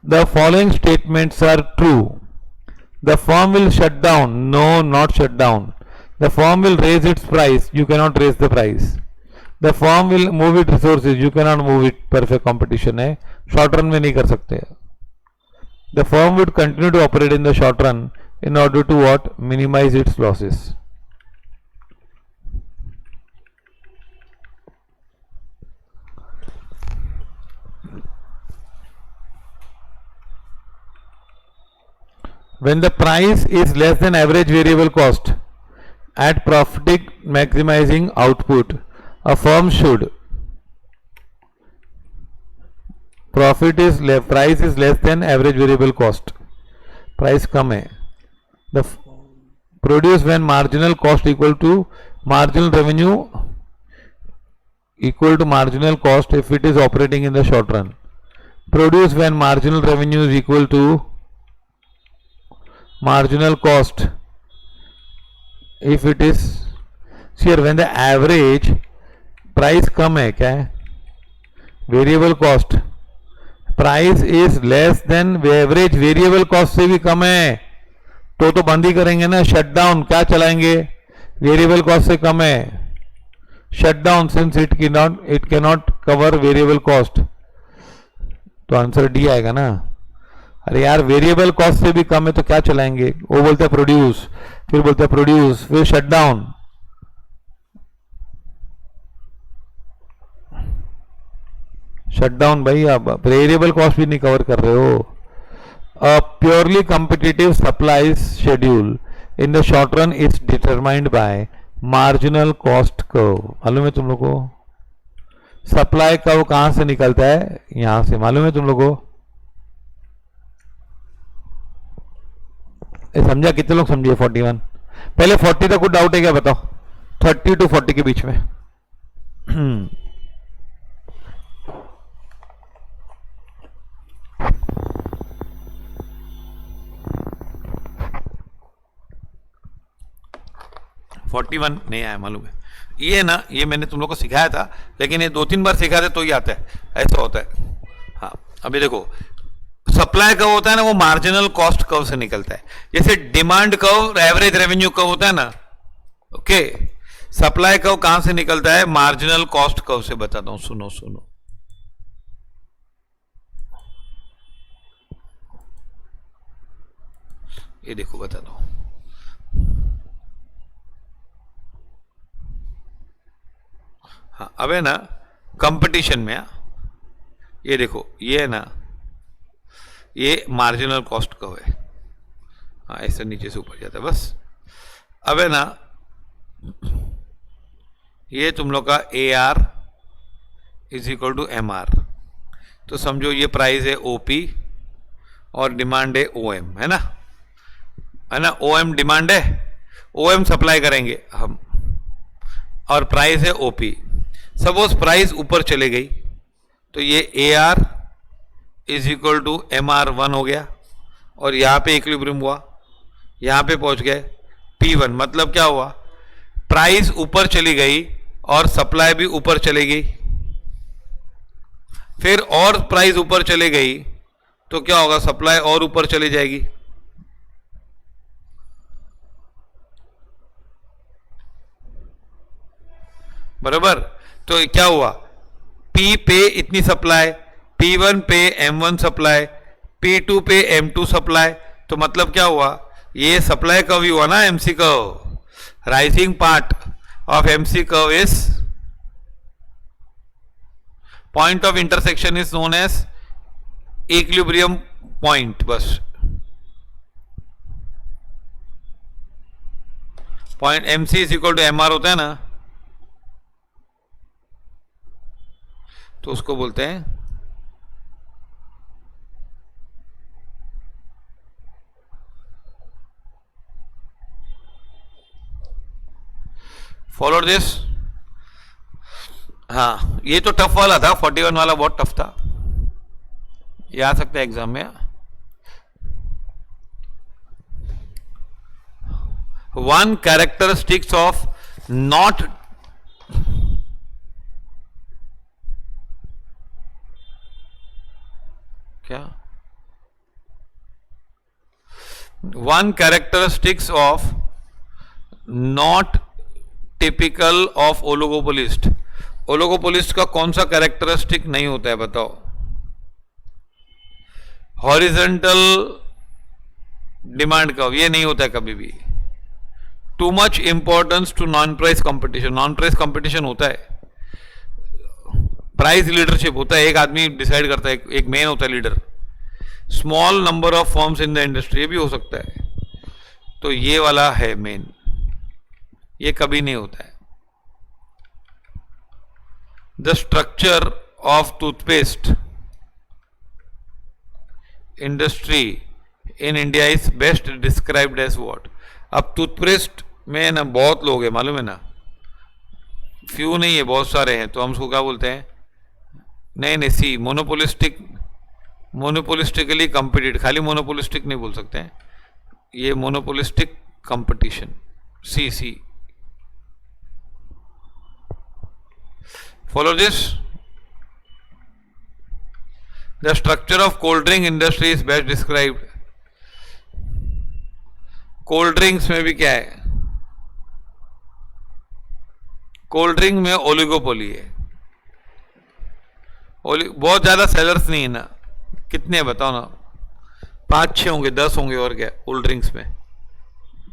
The following statements are true. The firm will shut down, no not shut down. The firm will raise its price, you can not raise the price. The firm will move it resources, you can not move it. Perfect competition है, शॉर्ट रन में नहीं कर सकते. The firm would continue to operate in the short run in order to what? Minimize its losses. when the price is less than average variable cost at profit maximizing output, a firm should price is less than average variable cost, price कम है, the produce when marginal cost equal to marginal revenue equal to marginal cost if it is operating in the short run, produce when marginal revenue is equal to marginal cost if it is, here when the average price कम है, क्या है, variable cost, price is less than average variable cost से भी कम है तो बंद ही करेंगे ना, शट डाउन, क्या चलाएंगे, वेरिएबल कॉस्ट से कम है, shut down since it can not cover variable cost, तो आंसर डी आएगा ना। अरे यार वेरिएबल कॉस्ट से भी कम है तो क्या चलाएंगे, वो बोलते हैं प्रोड्यूस, फिर बोलते हैं प्रोड्यूस, फिर शट डाउन, शट डाउन भाई, आप वेरिएबल कॉस्ट भी नहीं कवर कर रहे हो। A purely competitive supplies schedule in the short run is determined by marginal cost curve, मालूम है तुम लोग को, सप्लाई कर्व कहां से निकलता है, यहां से, मालूम है तुम लोग को, समझा, कितने लोग समझिए 41, पहले 40 तक कुछ डाउट है क्या बताओ, 30 to 40 के बीच में 41 नहीं आया, मालूम है, ये ना, ये मैंने तुम लोग को सिखाया था, लेकिन ये 2-3 बार सिखा दे तो ही आता है, ऐसा होता है। हाँ अभी देखो, सप्लाई कर्व होता है ना, वो मार्जिनल कॉस्ट कर्व से निकलता है, जैसे demand curve average revenue curve होता है ना, ओके, सप्लाई कर्व कहां से निकलता है, मार्जिनल कॉस्ट कर्व से, बताता हूं, सुनो सुनो, ये देखो बताता हूं, हाँ अब है ना कंपटीशन में, ये देखो, ये है ना, ये मार्जिनल कॉस्ट कर्व है, हाँ ऐसे नीचे से ऊपर जाता है बस। अब है ना, ये तुम लोग का A R is equal to M R, तो समझो ये प्राइस है ओपी और डिमांड है ओ एम, है ना, है ना, ओ एम डिमांड है, ओ एम सप्लाई करेंगे हम, और प्राइस है ओपी। सपोज प्राइस ऊपर चले गई तो ये A R is equal to M R 1 हो गया, और यहाँ पे इक्विलिब्रियम हुआ, यहाँ पे पहुँच गए P1, मतलब क्या हुआ, प्राइस ऊपर चली गई और सप्लाई भी ऊपर चली गई, फिर और प्राइस ऊपर चली गई तो क्या होगा, सप्लाई और ऊपर चली जाएगी, बराबर, तो क्या हुआ, P पे इतनी सप्लाई, P1 पे M1 सप्लाई, P2 पे M2 सप्लाई, तो मतलब क्या हुआ, ये सप्लाई कर्व ही हुआ ना, MC curve, rising part of MC curve is, point of intersection is known as equilibrium point, बस point MC is equal to MR होता है ना, तो उसको बोलते हैं फॉलो दिस। हाँ ये तो टफ वाला था, 41 वाला बहुत टफ था, ये आ सकता है एग्जाम में। वन कैरेक्टरिस्टिक्स ऑफ नॉट क्या, one characteristics of not typical of oligopolist, oligopolist का कौन सा कैरेक्टरिस्टिक नहीं होता है बताओ, हॉरिजॉन्टल डिमांड कर्व, ये नहीं होता है कभी भी, too much importance to non price competition, non price competition होता है, प्राइस लीडरशिप होता है, एक आदमी डिसाइड करता है, एक मेन होता है leader, small number of firms in the industry, ये भी हो सकता है। तो ये वाला है मेन, ये कभी नहीं होता है। The structure of toothpaste industry in India is best described as what. अब टूथपेस्ट में ना बहुत लोग हैं, मालूम है ना, फ्यू नहीं है, बहुत सारे हैं, तो हम उसको क्या बोलते हैं? नहीं नहीं, सी मोनोपोलिस्टिक, मोनोपोलिस्टिकली कम्पिटिट, खाली मोनोपोलिस्टिक नहीं बोल सकते हैं, ये monopolistic competition, see see. Follow this. The structure of cold drink industry is best described. Cold drinks में भी क्या है? कोल्ड ड्रिंक में ओलिगोपोली है, बहुत ज्यादा सेलर्स नहीं है ना, कितने बताओ ना, 5-6 होंगे, 10 होंगे, और क्या कोल्ड ड्रिंक्स में?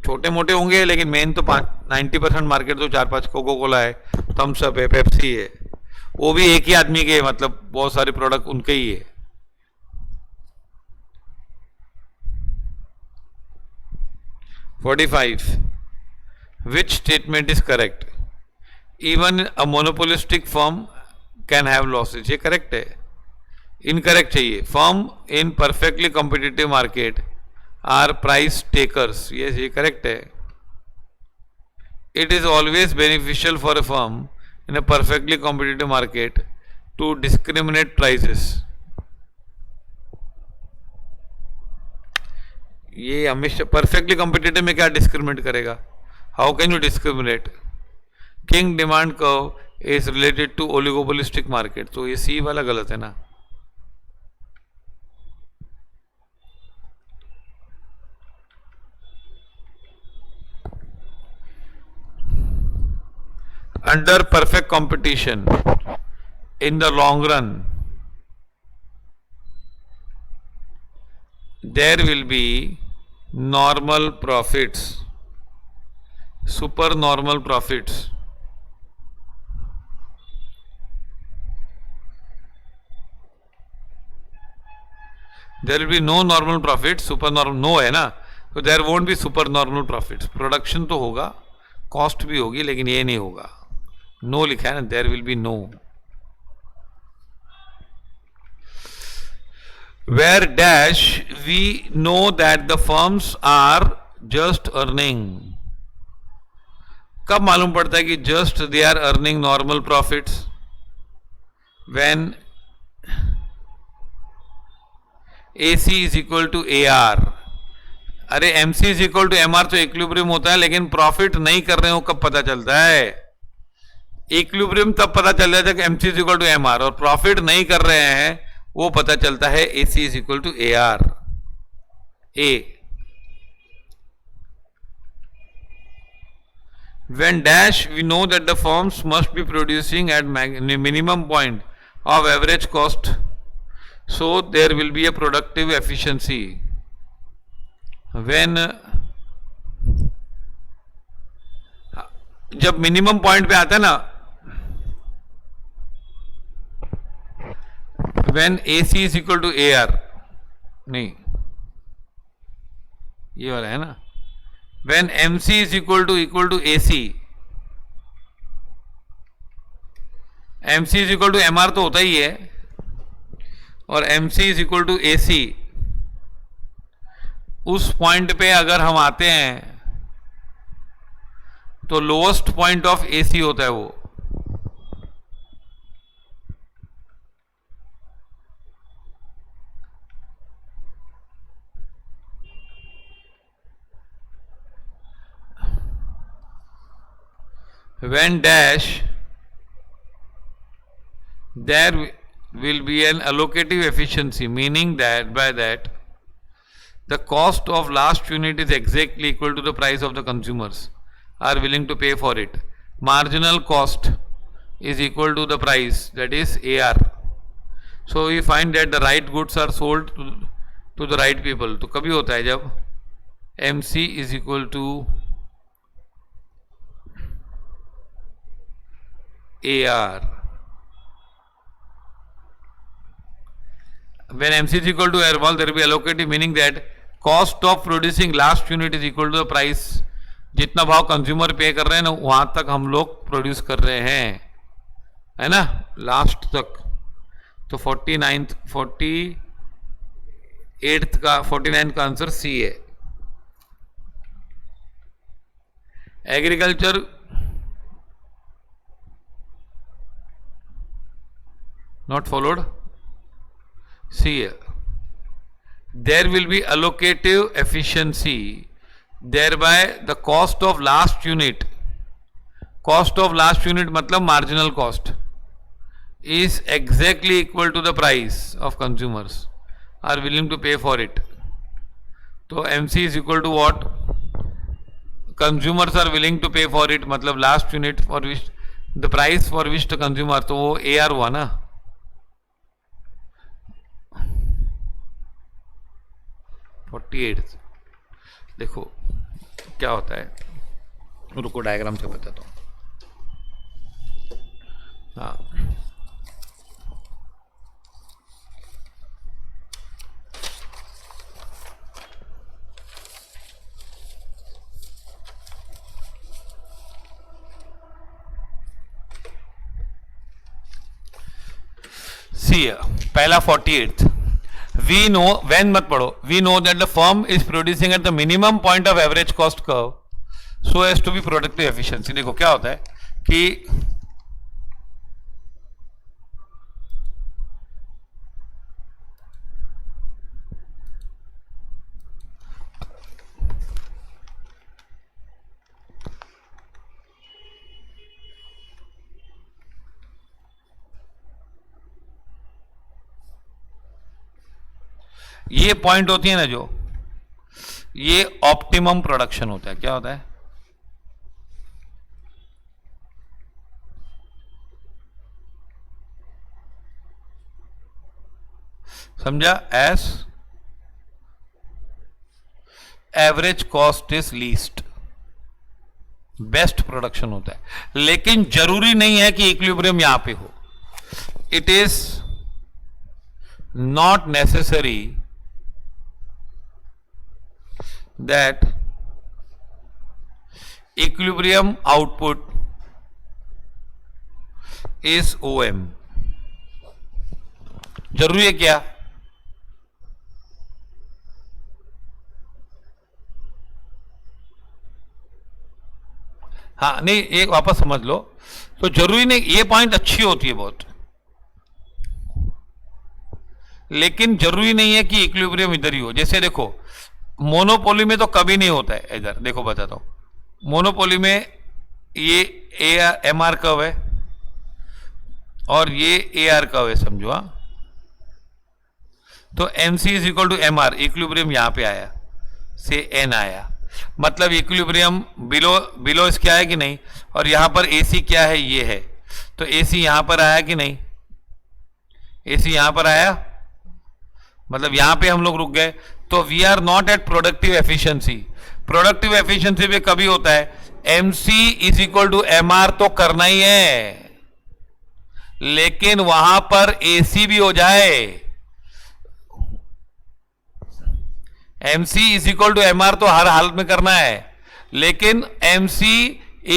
छोटे मोटे होंगे, लेकिन मेन तो 90% मार्केट तो 4-5 कोको कोला है, थम्स अप है, पेप्सी है, वो भी एक ही आदमी के, मतलब बहुत सारे प्रोडक्ट उनके ही है। Which statement is correct? Even a monopolistic firm can have losses. ये करेक्ट है, इनकरेक्ट चाहिए। Firm in perfectly competitive market are price takers, ये करेक्ट है। It is always beneficial for a firm in a perfectly competitive market to discriminate prices. ये हमेशा परफेक्टली कॉम्पिटिटिव में क्या डिस्क्रिमिनेट करेगा? How can you discriminate? Kinked demand curve is related to oligopolistic market, तो ये सी वाला गलत है ना। Under perfect competition, in the long run, there will be normal profits, supernormal profits. There will be no normal profits, supernormal no है ना, तो there won't be supernormal profits. Production तो होगा, कॉस्ट भी होगी, लेकिन ये नहीं होगा। नो लिखा है ना, there will be no. Where dash we know that the firms are just earning. कब मालूम पड़ता है कि just they are earning normal profits? When AC is equal to AR। अरे MC is equal to MR तो इक्विलिब्रियम होता है, लेकिन प्रॉफिट नहीं कर रहे हो कब पता चलता है? इक्विलिब्रियम तब पता चल जाता है कि MC is equal to MR, और प्रॉफिट नहीं कर रहे हैं वो पता चलता है AC is equal to AR A। When dash we know that the firms must be producing at minimum point of average cost, so there will be a productive efficiency. When जब मिनिमम पॉइंट पे आता है ना, when AC is equal to AR, नहीं ये वाला है ना, when MC is equal to AC, MC is equal to MR तो होता ही है, और MC is equal to AC, उस पॉइंट पे अगर हम आते हैं तो लोएस्ट पॉइंट ऑफ AC होता है वो। When dash there will be an allocative efficiency, meaning that by that the cost of last unit is exactly equal to the price of the consumers are willing to pay for it. Marginal cost is equal to the price, that is AR. So we find that the right goods are sold to the right people. तो कभी होता है जब MC is equal to AR। when MC is equal to air wall, there will be allocative, meaning that cost of producing last unit is equal to the price. जितना भाव कंज्यूमर पे कर रहे हैं ना वहां तक हम लोग प्रोड्यूस कर रहे हैं, है ना, लास्ट तक. तो 49th 48th का 49 का आंसर सी है. Agriculture not followed. See here, there will be allocative efficiency, thereby the cost of last unit मतलब marginal cost is exactly equal to the price of consumers are willing to pay for it. तो MC is equal to what? Consumers are willing to pay for it मतलब last unit for which the price for which the consumer, तो वो AR हुआ ना. देखो क्या होता है, रुको डायग्राम से बताता हूँ. हाँ, सी पहला 48th. We know, when मत पढ़ो, we know that the firm is producing at the minimum point of average cost curve so as to be productive efficiency. देखो क्या होता है कि ये पॉइंट होती है ना जो, ये ऑप्टिमम प्रोडक्शन होता है. क्या होता है? समझा? S average cost is least, best production होता है. लेकिन जरूरी नहीं है कि इक्विलिब्रियम यहां पे हो. It is not necessary that equilibrium output is OM. जरूरी है क्या? हाँ नहीं, एक वापस समझ लो. तो जरूरी नहीं, ये पॉइंट अच्छी होती है बहुत, लेकिन जरूरी नहीं है कि इक्विलिब्रियम इधर ही हो. जैसे देखो मोनोपोली में तो कभी नहीं होता है. इधर देखो बताता हूं, मोनोपोली में ये MR कर्व है और ये AR कर्व है, समझो. हाँ, तो MC is equal to MR, equilibrium यहां पे आया से N आया, मतलब इक्विलिब्रियम बिलो इस क्या है कि नहीं. और यहां पर AC क्या है, ये है. तो AC यहां पर आया कि नहीं, AC यहां पर आया, मतलब यहां पे हम लोग रुक गए. तो we are not at productive efficiency. Productive efficiency पे कभी होता है MC is equal to MR तो करना ही है, लेकिन वहां पर AC भी हो जाए. MC is equal to MR तो हर हालत में करना है, लेकिन MC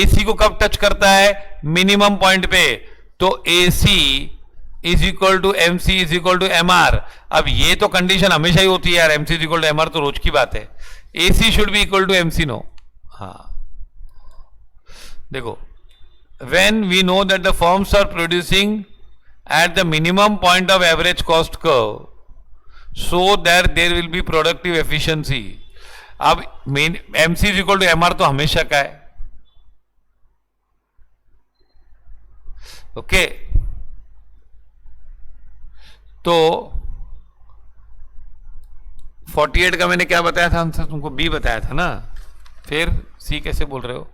AC को कब टच करता है, मिनिमम पॉइंट पे. तो AC is equal to MC is equal to MR. अब ये तो कंडीशन हमेशा ही होती है यार, MC is equal to MR तो रोज की बात है. AC should be equal to MC, no. हाँ देखो, when we know that the firms are producing at the minimum point of average cost curve so that there will be productive efficiency. अब MC is equal to MR तो हमेशा का है. ओके, तो 48 का मैंने क्या बताया था आंसर, तुमको B बताया था ना, फिर C कैसे बोल रहे हो.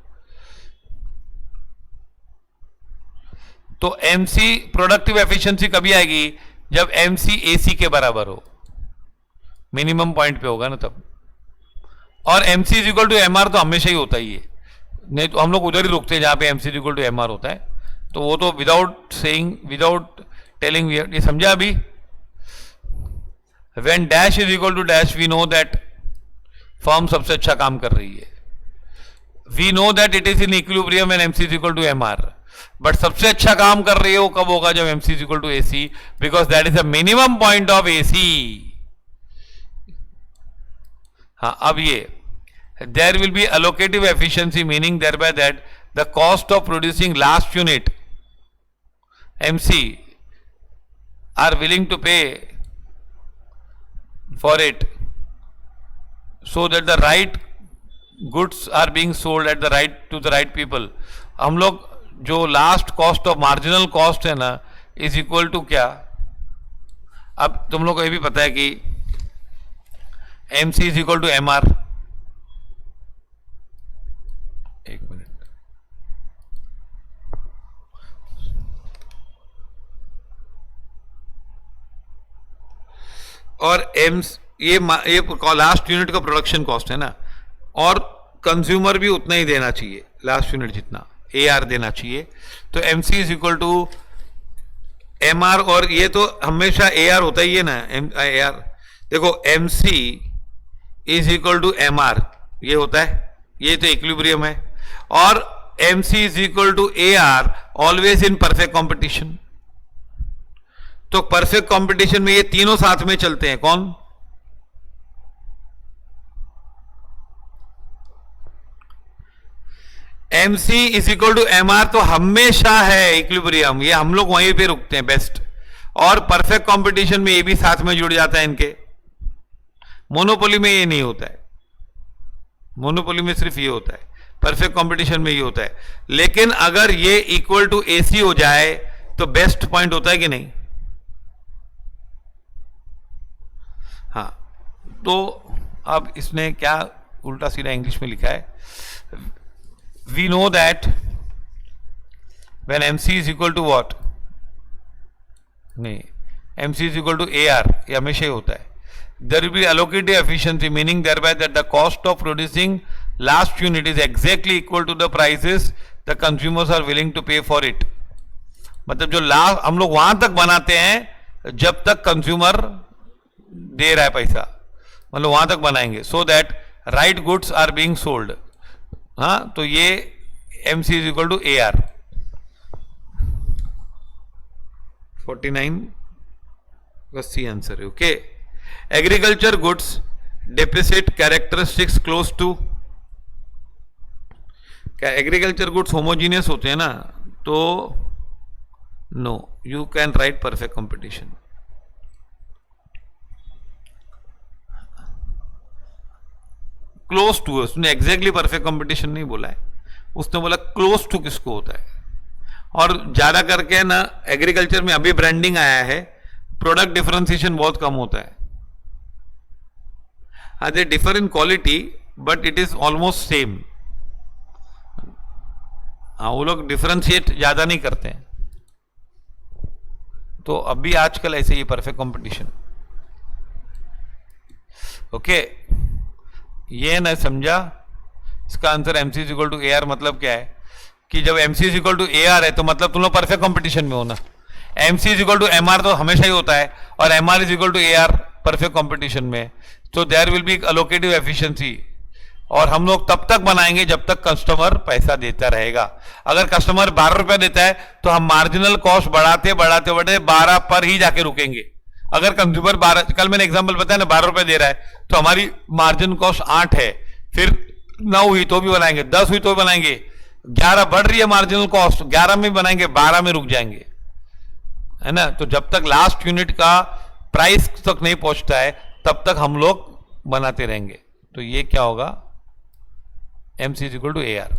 तो MC प्रोडक्टिव एफिशिएंसी कभी आएगी, जब MC AC के बराबर हो, मिनिमम पॉइंट पे होगा ना तब. और MC is equal to MR तो हमेशा ही होता ही है, नहीं तो हम लोग उधर ही रुकते हैं जहां पे MC is equal to MR होता है. तो वो तो विदाउट सेइंग, विदाउट टेलिंग, ये समझा अभी. When dash is equal to dash we know that firm सबसे अच्छा काम कर रही है. We know that it is in equilibrium when MC is equal to MR. But सबसे अच्छा काम कर रही है वो कब होगा? जब MC is equal to AC, because that is the minimum point of AC. हाँ, अब ये there will be allocative efficiency, meaning thereby that the cost of producing last unit MC are willing to pay for it, so that the right goods are being sold at the right to the right people. हम लोग जो last cost of marginal cost है ना इज इक्वल टू क्या? अब तुम लोग को ये भी पता है कि MC is equal to MR. एक मिनट. और ये लास्ट यूनिट का प्रोडक्शन कॉस्ट है ना, और कंज्यूमर भी उतना ही देना चाहिए, लास्ट यूनिट जितना AR देना चाहिए. तो MC is equal to MR, और ये तो हमेशा AR होता ही है ना. AR देखो, MC is equal to MR ये होता है, ये तो इक्विलिब्रियम है. और MC is equal to AR always in perfect competition. तो परफेक्ट कंपटीशन में ये तीनों साथ में चलते हैं. कौन? MC is equal to MR तो हमेशा है इक्विलिब्रियम, ये हम लोग वहीं पे रुकते हैं बेस्ट. और परफेक्ट कंपटीशन में ये भी साथ में जुड़ जाता है इनके. मोनोपोली में ये नहीं होता है. मोनोपोली में सिर्फ ये होता है, परफेक्ट कंपटीशन में ये होता है. लेकिन अगर ये इक्वल टू AC हो जाए तो बेस्ट पॉइंट होता है कि नहीं? हाँ, तो अब इसने क्या उल्टा सीधा इंग्लिश में लिखा है. We know that when MC is equal to what? नहीं, MC is equal to AR, ये हमेशा ही होता है. There will be allocative efficiency, meaning thereby that the cost of producing last unit is exactly equal to the prices the consumers are willing to pay for it. मतलब जो लास्ट हम लोग वहां तक बनाते हैं जब तक कंज्यूमर दे रहा है पैसा, मतलब वहां तक बनाएंगे, so that right goods are being sold. हाँ, तो ये MC is equal to AR. 49 का C आंसर है. Okay. Agriculture goods depreciate characteristics close to. क्या एग्रीकल्चर गुड्स होमोजीनियस होते हैं ना? तो no, you can write perfect competition. Close to, उसने एग्जैक्टली परफेक्ट कंपटीशन नहीं बोला है, उसने बोला क्लोज टू किसको होता है. और ज्यादा करके ना एग्रीकल्चर में अभी ब्रांडिंग आया है, प्रोडक्ट डिफरेंशिएशन बहुत कम होता है. They differ in quality, but it is almost same. हाँ, वो लोग डिफरेंशिएट ज्यादा नहीं करते हैं. तो अभी आजकल ऐसे ही परफेक्ट कंपटीशन. ओके, ये ना समझा. इसका answer MC is equal to AR मतलब क्या है कि जब MC is equal to AR है तो मतलब तुम लोग परफेक्ट कंपटीशन में हो ना. MC is equal to MR तो हमेशा ही होता है, और MR is equal to AR perfect competition में. तो there will be allocative efficiency. और हम लोग तब तक बनाएंगे जब तक कस्टमर पैसा देता रहेगा. अगर कस्टमर 12 रुपए देता है तो हम मार्जिनल कॉस्ट बढ़ाते बढ़ाते बढ़ाते 12 पर ही जाके रुकेंगे. अगर कंज्यूमर 12, कल मैंने एग्जांपल बताया ना, 12 रुपए दे रहा है तो हमारी मार्जिन कॉस्ट 8 है, फिर 9 हुई तो भी बनाएंगे, 10 हुई तो भी बनाएंगे, 11 बढ़ रही है मार्जिनल कॉस्ट, 11 में बनाएंगे, 12 में रुक जाएंगे, है ना. तो जब तक लास्ट यूनिट का प्राइस तक नहीं पहुंचता है तब तक हम लोग बनाते रहेंगे. तो ये क्या होगा? MC is equal to AR.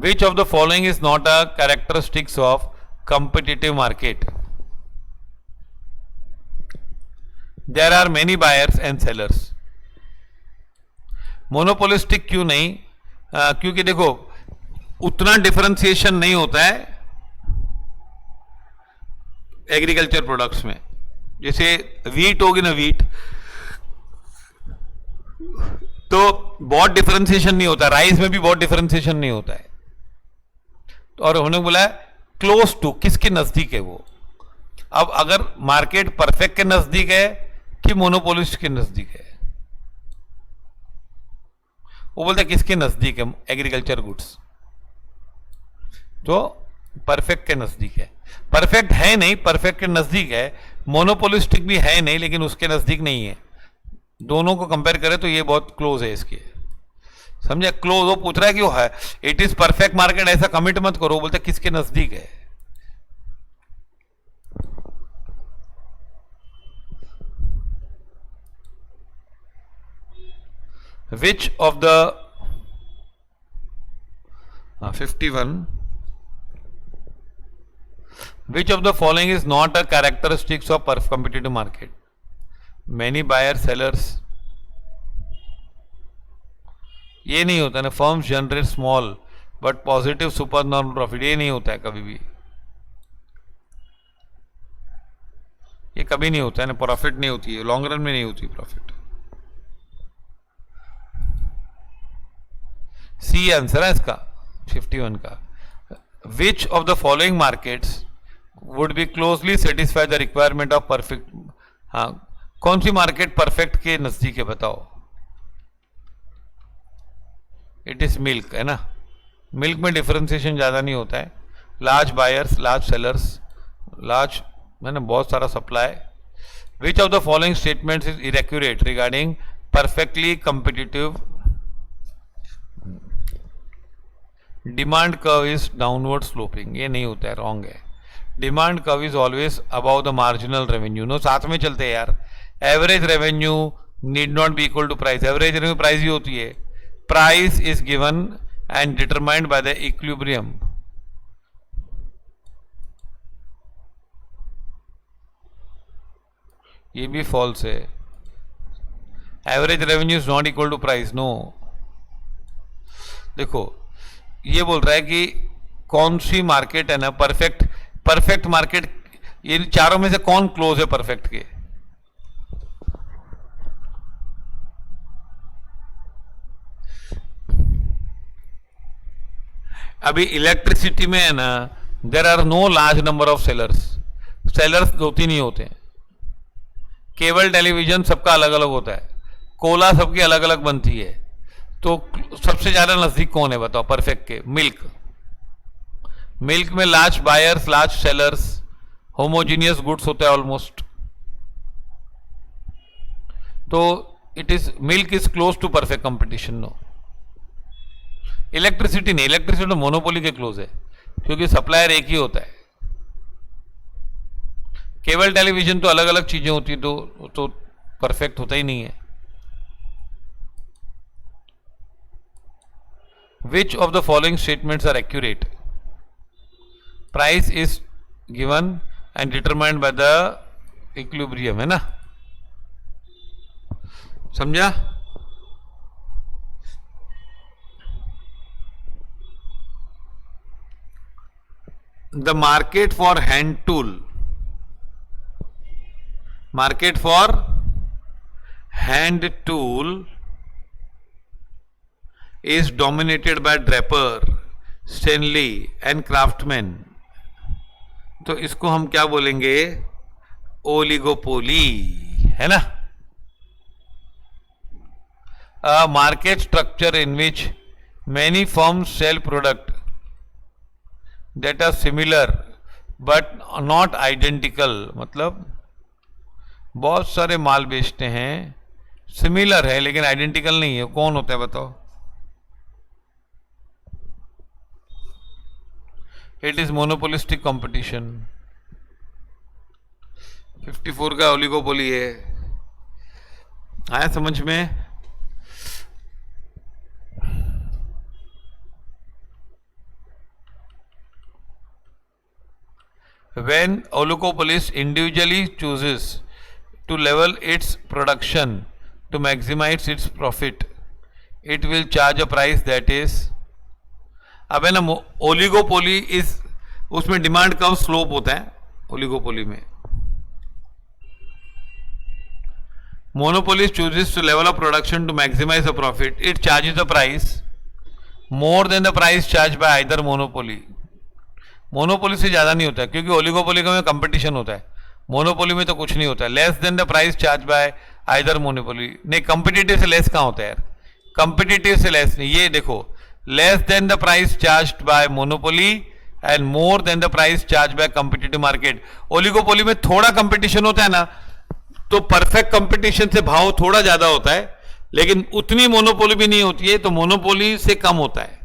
Which of the following is not a characteristics of competitive market? There are many buyers and sellers. Monopolistic क्यों नहीं? क्योंकि देखो उतना डिफरेंशिएशन नहीं होता है एग्रीकल्चर प्रोडक्ट्स में. जैसे वीट होगी ना, वीट तो बहुत डिफरेंशिएशन नहीं होता, राइस में भी बहुत डिफरेंशिएशन नहीं होता है. और उन्होंने बोला क्लोज टू, किसके नजदीक है वो. अब अगर मार्केट परफेक्ट के नजदीक है कि मोनोपोलिस्ट के नजदीक है, वो बोलते हैं किसके नजदीक है, एग्रीकल्चर गुड्स, तो परफेक्ट के नजदीक है। परफेक्ट है नहीं, परफेक्ट के नजदीक है। मोनोपोलिस्टिक भी है नहीं लेकिन उसके नजदीक नहीं है। दोनों को कंपेयर करें तो ये बहुत क्लोज है इसके, समझे? क्लोज, वो पूछ रहा है कि वो है इट इज परफेक्ट मार्केट, ऐसा कमिट मत करो, बोलते किसके नजदीक है। Which of the 51 which of the following is not a characteristics of competitive market? Many buyers, sellers, ये नहीं होता ना। Firms generate small but positive super normal profit, ये नहीं होता है कभी भी, ये कभी नहीं होता है ना। प्रॉफिट नहीं होती है, लॉन्ग रन में नहीं होती प्रॉफिट। सी आंसर है इसका 51 का। विच of the following markets would be closely satisfy the requirement of perfect, हाँ कौन सी मार्केट परफेक्ट के नजदीक है बताओ? इट इज मिल्क, है ना। मिल्क में डिफरेंशिएशन ज्यादा नहीं होता है। Large buyers, large sellers, large है ना, बहुत सारा supply. Which of the following statements is inaccurate regarding perfectly competitive? Demand curve is downward sloping, ये नहीं होता है, रॉन्ग है। Demand curve is always above the marginal revenue, no, साथ में चलते हैं यार। Average revenue need not be equal to price, average revenue price ही होती है। Price is given and determined by the equilibrium. ये भी फॉल्स है। Average revenue is not equal to price, no. देखो ये बोल रहा है कि कौन सी मार्केट है ना परफेक्ट, परफेक्ट मार्केट, ये चारों में से कौन क्लोज है परफेक्ट के? अभी इलेक्ट्रिसिटी में है ना, there are no large number of sellers, sellers 2-3 ही होते हैं। केबल टेलीविजन सबका अलग अलग होता है, कोला सबकी अलग अलग बनती है, तो सबसे ज्यादा नजदीक कौन है बताओ परफेक्ट के? मिल्क। मिल्क में large buyers, large sellers, homogeneous goods होता है ऑलमोस्ट, तो it is milk is close to perfect competition, no. Electricity नहीं, इलेक्ट्रिसिटी तो मोनोपोली के क्लोज है क्योंकि सप्लायर एक ही होता है। केबल टेलीविजन तो अलग अलग चीजें होती, तो परफेक्ट होता ही नहीं है। Which of the following statements are accurate? Price is given and determined by the equilibrium, है ना, समझा? The market for hand tool, market for hand tool is dominated by draper, Stanley and craftsmen, तो इसको हम क्या बोलेंगे? ओलिगोपोली, है ना। A market structure in which many firms sell product that are similar but not identical, मतलब बहुत सारे माल बेचते हैं, सिमिलर है लेकिन आइडेंटिकल नहीं है, कौन होता है बताओ? It is monopolistic competition. 54 का ओलिगोपोली है, आया समझ में? When oligopolist individually chooses to level its production to maximize its profit, it will charge a price that is, अब है ना ओलिगोपोली इस, उसमें डिमांड कर्व स्लोप होता है ओलिगोपोली में। Monopolist chooses to level up production to maximise the profit, it charges the price more than the price charge by either monopoly. Monopoly से ज्यादा नहीं होता है क्योंकि ओलिगोपोली में कंपटीशन होता है, मोनोपोली में तो कुछ नहीं होता है, less than the price charge by either monopoly. नहीं, कंपिटिटिव से लेस कहाँ होता है यार, कंपिटिटिव से लेस नहीं, ये देखो, less than the price charge bye monopoly and more than the price charge bye competitive market. Oligopoly में थोड़ा कंपटीशन होता है ना, तो परफेक्ट कंपटीशन से भाव थोड़ा ज्यादा होता है, लेकिन उतनी मोनोपोली भी नहीं होती है, तो मोनोपोली से कम होता है।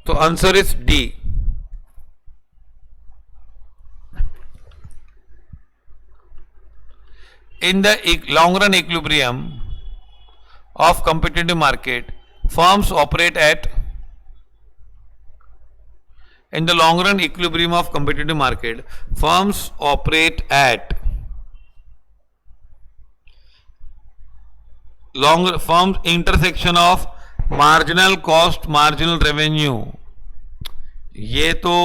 तो answer is D. In the long run equilibrium of competitive market, firms operate at, in the long run equilibrium of competitive market, firms operate at firms intersection of marginal cost, marginal revenue। ये तो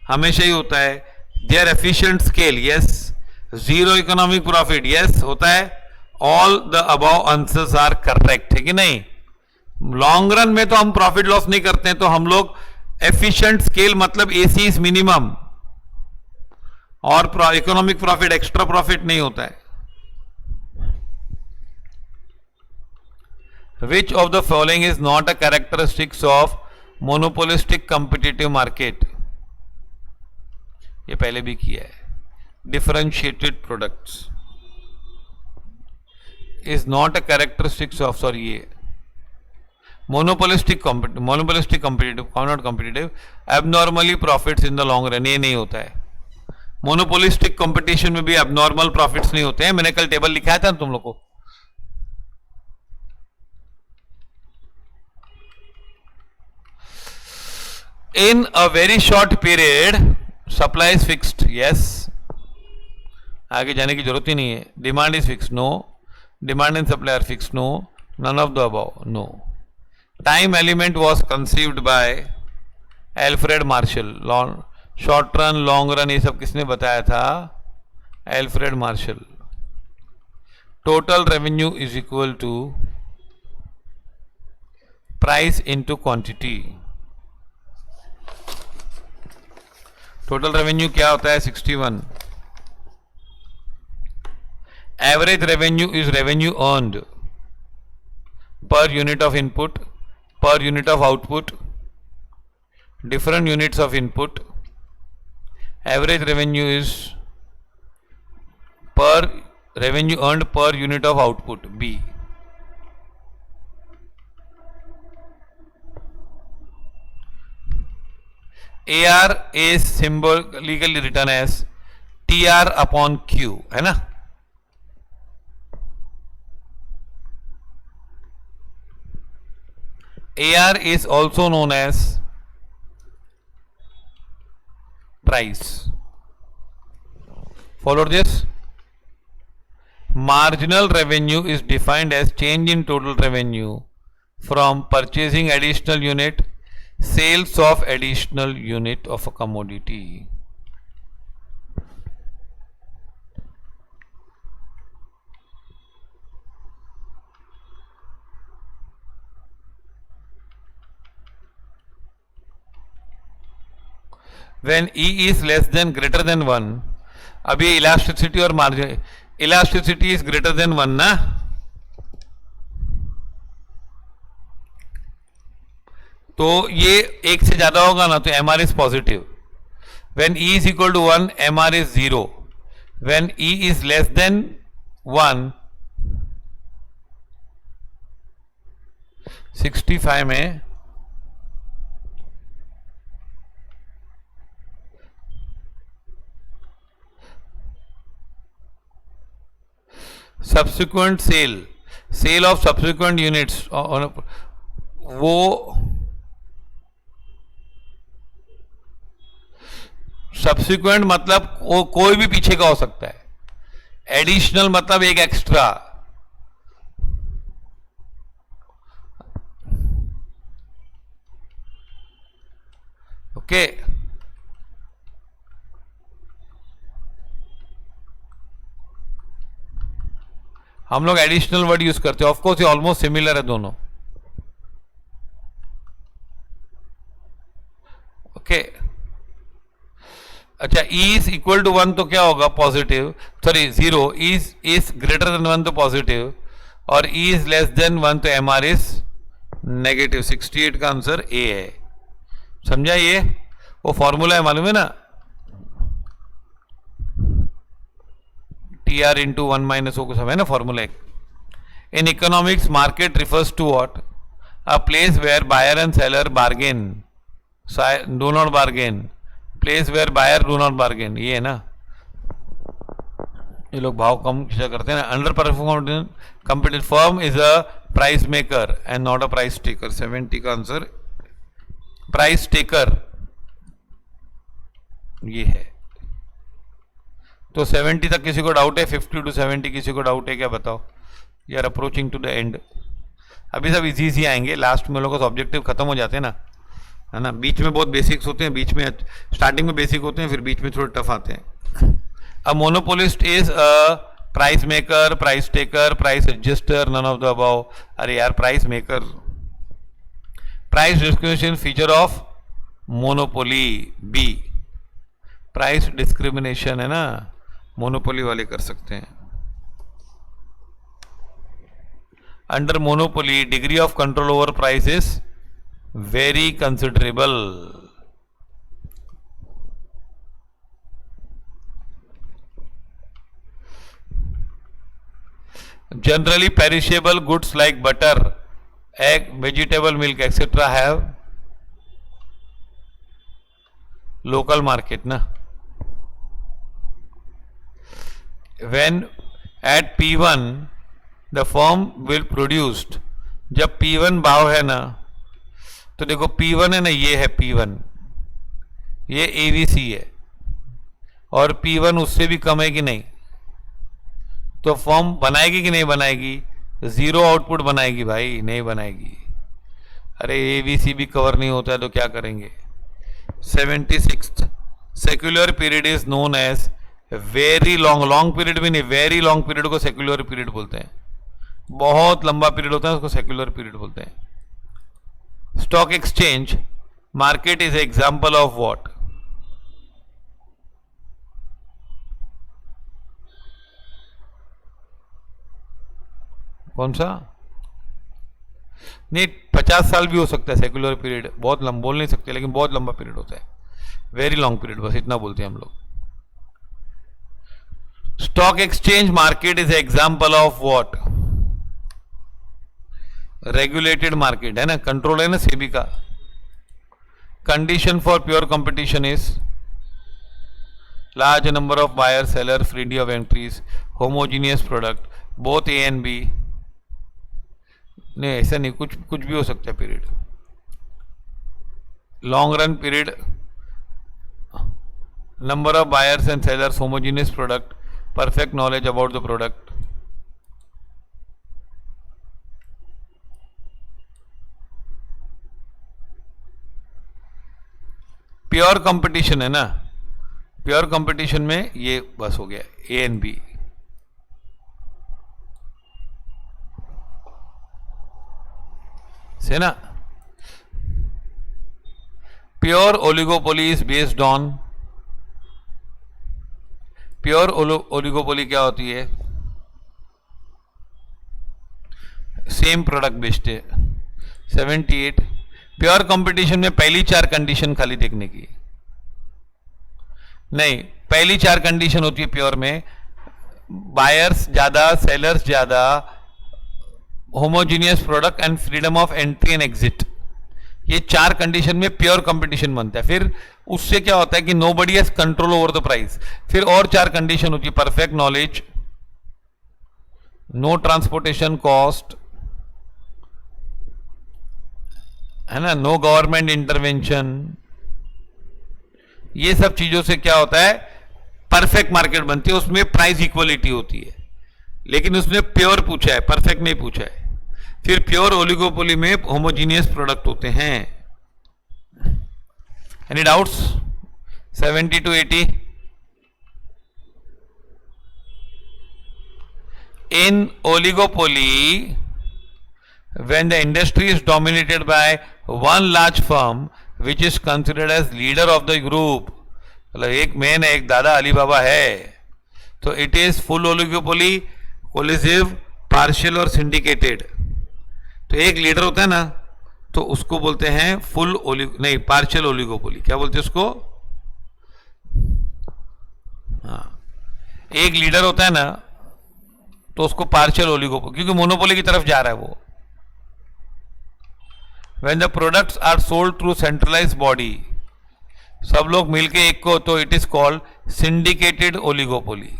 हमेशा ही होता है। their efficient scale, yes। Zero economic profit, yes होता है। All the above answers are correct, है कि नहीं। लॉन्ग रन में तो हम प्रॉफिट लॉस नहीं करते हैं, तो हम लोग एफिशिएंट स्केल मतलब एसी इज मिनिमम, और इकोनॉमिक प्रॉफिट एक्स्ट्रा प्रॉफिट नहीं होता है। Which of the following is not a characteristics of monopolistic competitive market. ये पहले भी किया है। differentiated products is not a characteristics of, sorry, ये monopolistic competitive, not competitive, abnormally profits in the long run, ये नहीं होता है। monopolistic competition में भी abnormal profits नहीं होते हैं। मैंने कल टेबल लिखाया था तुम लोग को। in a very short period supply is fixed, yes, आगे जाने की जरूरत ही नहीं है। Demand is fix, no. Demand and supply are fix, no. None of the above, no. Time element was conceived by Alfred Marshall. Short run, long run, ये सब किसने बताया था? Alfred Marshall. Total revenue is equal to price into quantity. Total revenue क्या होता है? 61। Average revenue is revenue earned per unit of input, per unit of output, different units of input. Average revenue is per revenue earned per unit of output, B. AR is symbolically written as TR upon Q, है ना। AR is also known as price. Follow this. Marginal revenue is defined as change in total revenue from purchasing additional unit, sales of additional unit of a commodity. When E is less than greater than 1, अब ये इलास्टिसिटी और margin, elasticity is greater than 1 ना, तो ये एक से ज्यादा होगा ना, तो MR is positive. When E is equal to 1, MR is 0. When E is less than 1, 65 में subsequent sale of subsequent units, वो सब्सिक्वेंट मतलब कोई भी पीछे का हो सकता है। एडिशनल मतलब एक एक्स्ट्रा। ओके, हम लोग एडिशनल वर्ड यूज करते हैं। ऑफकोर्स ये ऑलमोस्ट सिमिलर है दोनों। ओके, अच्छा, इज इक्वल टू 1 तो क्या होगा positive, sorry 0, is greater than 1 तो पॉजिटिव, और ई इज लेस देन 1 तो एम आर इज नेगेटिव। 68 का आंसर ए है। समझा? ये वो फॉर्मूला है, मालूम है ना, T R into 1 minus O को सब है ना फॉर्मूला एक। In economics market refers to what? A place where buyer and seller bargain, do not bargain, place where buyer do not bargain, ये है ना। ये लोग भाव कम खींचा करते हैं ना। Under performing competitive firm is a price maker and not a price taker. 70 का आंसर प्राइस टेकर ये है। तो 70 तक किसी को डाउट है? 50 to 70 किसी को डाउट है क्या? बताओ। We are approaching to the end. अभी सब इजी इजी आएंगे, लास्ट में लोगों का ऑब्जेक्टिव खत्म हो जाते हैं ना, है ना। बीच में बहुत बेसिक्स होते हैं, बीच में स्टार्टिंग में बेसिक होते हैं, फिर बीच में थोड़े टफ आते हैं। अ monopolist is a price maker, price taker, price adjuster, none of the above. अरे यार, price maker. Price discrimination feature of monopoly, B. Price discrimination है ना, मोनोपोली वाले कर सकते हैं। Under monopoly degree of control over price is very considerable. Generally perishable goods like butter, egg, vegetable milk etc. have local market ना। When at P1 the firm will produced, जब P1 भाव है ना, तो देखो P1 है ना, ये है P1, ये AVC है, और P1 उससे भी कम है कि नहीं, तो फर्म बनाएगी कि नहीं बनाएगी? जीरो आउटपुट बनाएगी भाई, नहीं बनाएगी। अरे एबीसी भी कवर नहीं होता है तो क्या करेंगे? 76th secular period is known as very long. Long period भी नहीं, वेरी लॉन्ग पीरियड को सेक्युलर पीरियड बोलते हैं। बहुत लंबा पीरियड होता है उसको सेक्युलर पीरियड बोलते हैं। Stock exchange market is example of what? कौन सा? नहीं, 50 साल भी हो सकता है सेक्युलर पीरियड, बहुत लंबा बोल नहीं सकते, लेकिन बहुत लंबा पीरियड होता है, वेरी लॉन्ग पीरियड, बस इतना बोलते हैं हम लोग। Stock exchange market is example of what? Regulated market है ना, कंट्रोल है ना सेबी का। Condition for pure competition is large number of buyer seller, freedom of entries, homogeneous product, both A and B. नहीं, ऐसा नहीं, कुछ भी हो सकता है period. Long run period, number of buyers and sellers, homogeneous product, perfect knowledge about the product. Pure competition है ना, प्योर कंपटीशन में ये बस हो गया ए एंड बी। से ना। Pure oligopoly is based on, pure oligopoly क्या होती है? सेम प्रोडक्ट बेस्ड है। 78 प्योर कंपटीशन में पहली 4 कंडीशन खाली देखने की नहीं, पहली 4 कंडीशन होती है प्योर में, बायर्स ज्यादा, सेलर्स ज्यादा, homogeneous product and freedom of entry and exit. ये 4 कंडीशन में प्योर कंपटीशन बनता है। फिर उससे क्या होता है कि nobody has control over the price. फिर और 4 कंडीशन होती है, perfect knowledge, no transportation cost, है ना, नो गवर्नमेंट इंटरवेंशन। ये सब चीजों से क्या होता है? परफेक्ट मार्केट बनती है, उसमें प्राइस इक्वलिटी होती है। लेकिन उसने प्योर पूछा है, परफेक्ट नहीं पूछा है। फिर प्योर ओलिगोपोली में होमोजीनियस प्रोडक्ट होते हैं। Any doubts? 70 to 80 in oligopoly, when the industry is dominated by one large firm which is considered as leader of the group, मतलब एक मैन है, एक दादा अली बाबा है, तो it is full oligopoly, collusive, partial और सिंडिकेटेड। तो एक लीडर होता है ना, तो उसको बोलते हैं फुल नहीं, पार्शियल ओलिगोपोली। क्या बोलते हैं उसको? हाँ, एक लीडर होता है ना, तो उसको पार्शियल ओलिगोपोली, क्योंकि मोनोपोली की तरफ जा रहा है वो। When the products are sold through centralized body, सब लोग मिलके एक को, तो it is called syndicated oligopoly.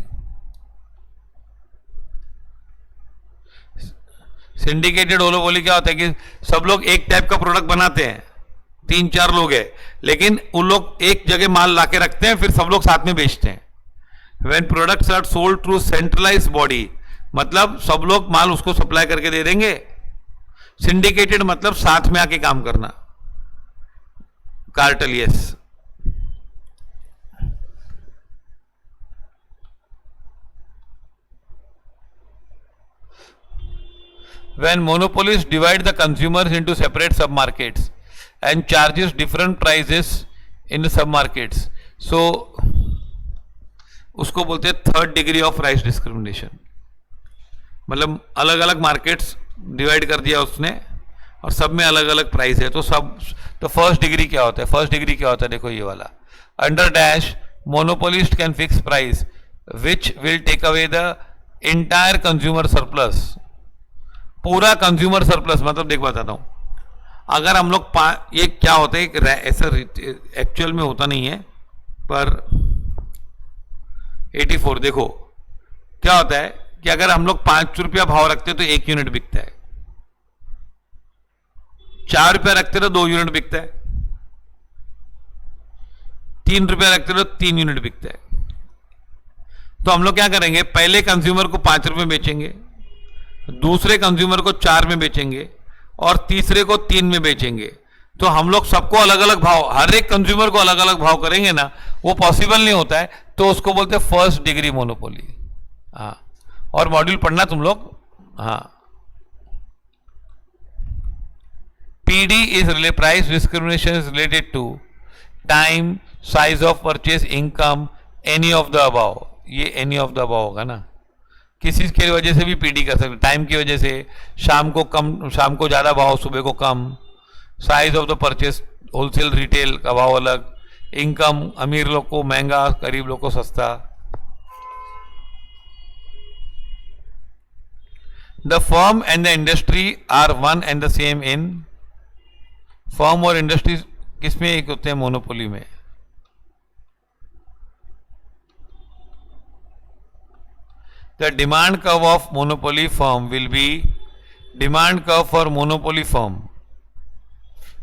Syndicated oligopoly क्या होता है कि सब लोग एक टाइप का प्रोडक्ट बनाते हैं, 3-4 लोग हैं, लेकिन उन लोग एक जगह माल लाके रखते हैं, फिर सब लोग साथ में बेचते हैं। When products are sold through centralized body, मतलब सब लोग माल उसको सप्लाई करके दे देंगे। सिंडिकेटेड मतलब साथ में आके काम करना, cartel. Yes, when monopolies divide the consumers into separate submarkets and charges different prices in the submarkets, so उसको बोलते हैं third degree of price discrimination. मतलब अलग अलग मार्केट्स डिवाइड कर दिया उसने और सब में अलग अलग प्राइस है, तो सब, तो फर्स्ट डिग्री क्या होता है? फर्स्ट डिग्री क्या होता है? देखो ये वाला, under dash monopolist can fix price which will take away the entire consumer surplus. पूरा कंज्यूमर सरप्लस मतलब देख बताता हूं, अगर हम लोग ये क्या होता है, ऐसा एक्चुअल में होता नहीं है, पर 84 देखो क्या होता है कि अगर हम लोग 5 रुपया भाव रखते तो 1 यूनिट बिकता है, 4 रुपया रखते तो 2 यूनिट बिकता है, 3 रुपया रखते तो 3 यूनिट बिकता है। तो हम लोग क्या करेंगे, पहले कंज्यूमर को 5 रुपए बेचेंगे, दूसरे कंज्यूमर को 4 में बेचेंगे और तीसरे को 3 में बेचेंगे। तो हम लोग सबको अलग अलग भाव, हर एक कंज्यूमर को अलग अलग भाव करेंगे ना, वो पॉसिबल नहीं होता है, तो उसको बोलते हैं फर्स्ट डिग्री मोनोपोली। हाँ, और मॉड्यूल पढ़ना तुम लोग। हाँ, PD is price discrimination is related to time, size of purchase, income, any of the above. ये एनी ऑफ द अबाव होगा ना, किसी की वजह से भी पीडी कर सकते, टाइम की वजह से, शाम को कम, शाम को ज्यादा भाव, सुबह को कम, size of the purchase, wholesale retail का भाव अलग, इनकम, अमीर लोग को महंगा, गरीब लोग को सस्ता। The firm and the industry are one and the same in, firm और इंडस्ट्री किसमें एक होते हैं? मोनोपोली में। The demand curve of monopoly firm will be, demand curve for monopoly firm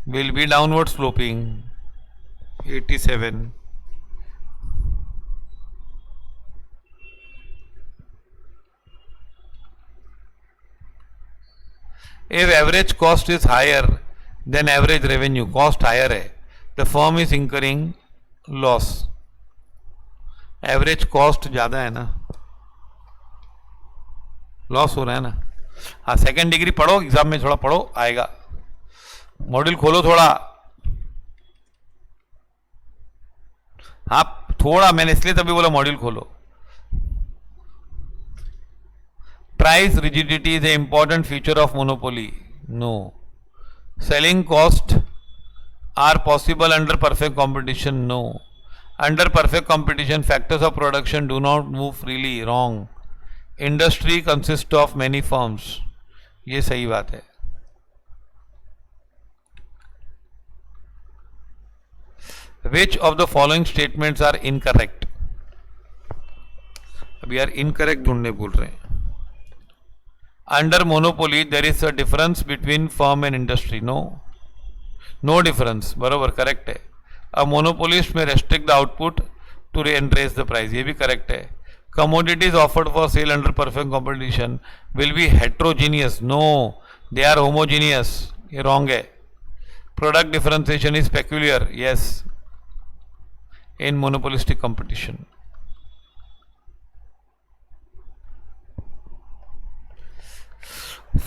will be downward sloping, 87. If average cost is higher than average revenue, cost higher है, the firm is incurring loss. Average cost ज़्यादा है ना, लॉस हो रहा है ना। हाँ, सेकंड डिग्री पढ़ो, एग्जाम में थोड़ा पढ़ो, आएगा। मॉड्यूल खोलो थोड़ा, हाँ थोड़ा, मैंने इसलिए तभी बोला मॉड्यूल खोलो। Price rigidity is a important feature of monopoly. No, selling cost are possible under perfect competition. No, under perfect competition factors of production do not move freely. Wrong, industry consist of many firms. ये सही बात है। Which of the following statements are incorrect? अब यार इनकरेक्ट ढूंढने बोल रहे हैं। Under monopoly there is a difference between firm and industry. No, no difference, बरोबर, करेक्ट है। A monopolist may restrict the output to raise the price, ये भी करेक्ट है। Commodities offered for sale under perfect competition will be heterogeneous. No, they are homogeneous. ये wrong है। Product differentiation is peculiar. Yes, in monopolistic competition.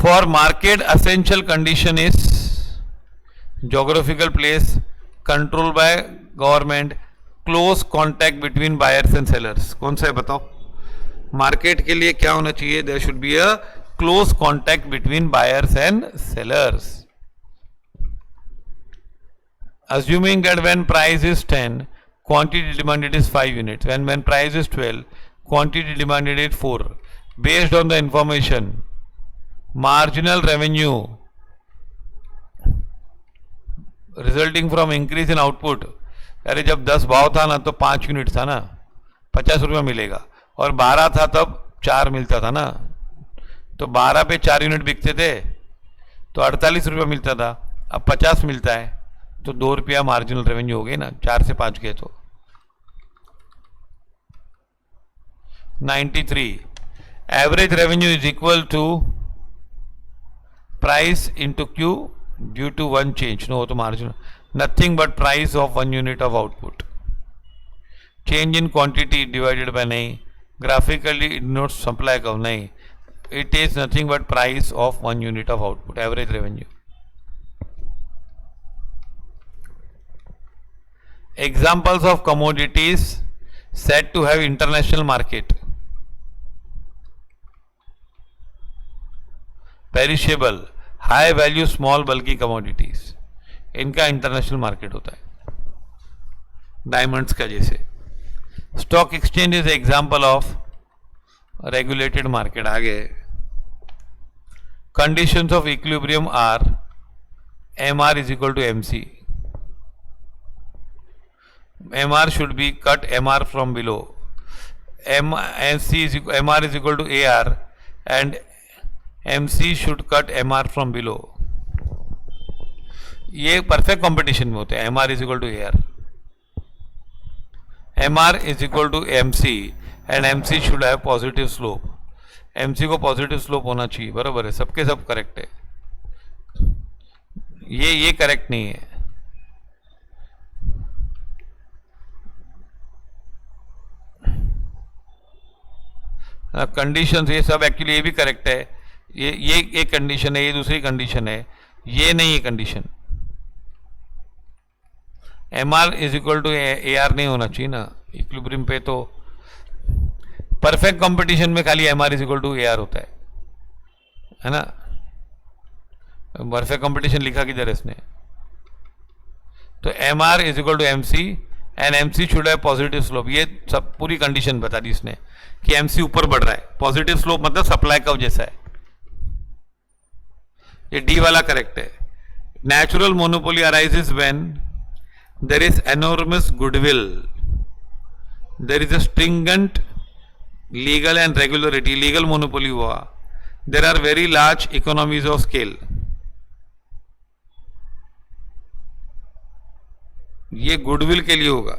For market, essential condition is geographical place, control by government, close contact between buyers and sellers? कौन सा है बताओ? मार्केट के लिए क्या होना चाहिए? There should be a close contact between buyers and sellers. Assuming that when price is 10, quantity demanded is 5 units, and when price is 12, quantity demanded is 4. Based on the information, marginal revenue resulting from increase in output. अरे जब 10 भाव था ना तो 5 यूनिट था ना, 50 रुपया मिलेगा, और 12 था तब 4 मिलता था ना, तो 12 पे 4 यूनिट बिकते थे तो 48 रुपया मिलता था, अब 50 मिलता है तो 2 रुपया मार्जिनल रेवेन्यू हो गई ना, 4 से 5 गए तो 93. Average revenue is equal to price into Q due to one change. No, तो marginal nothing but price of 1 unit of output. Change in quantity divided by नहीं, ग्राफिकली नोट सप्लाई कव नहीं, it is nothing but price of 1 unit of output, average revenue. Examples of commodities said to have international market. Perishable, high value small bulky commodities, इनका इंटरनेशनल मार्केट होता है, डायमंड्स का जैसे. Stock exchange is example of regulated market. आगे conditions of equilibrium are MR is equal to MC. MR should be cut MR from below. MR is equal to AR and MC should cut MR from below. ये परफेक्ट कंपटीशन में होते हैं. MR is equal to AR, MR is equal to MC and MC should have positive slope. MC को पॉजिटिव स्लोप होना चाहिए. बराबर है, सबके सब करेक्ट है. ये करेक्ट नहीं है. कंडीशंस ये सब एक्चुअली ये भी करेक्ट है. ये एक कंडीशन है, ये दूसरी कंडीशन है, ये नहीं है condition. MR is equal to AR नहीं होना चाहिए ना इक्विलिब्रियम पे. तो परफेक्ट कंपटीशन में खाली MR is equal to AR होता है ना. परफेक्ट कंपटीशन लिखा किधर है इसने? तो MR is equal to MC and MC should have positive slope. ये सब पूरी कंडीशन बता दी इसने कि MC ऊपर बढ़ रहा है. पॉजिटिव स्लोप मतलब सप्लाई कर्व जैसा है. ये D वाला करेक्ट है. Natural monopoly arises when there is enormous goodwill, there is a stringent legal and regularity. Legal monopoly हुआ. There are very large economies of scale. ये गुडविल के लिए होगा.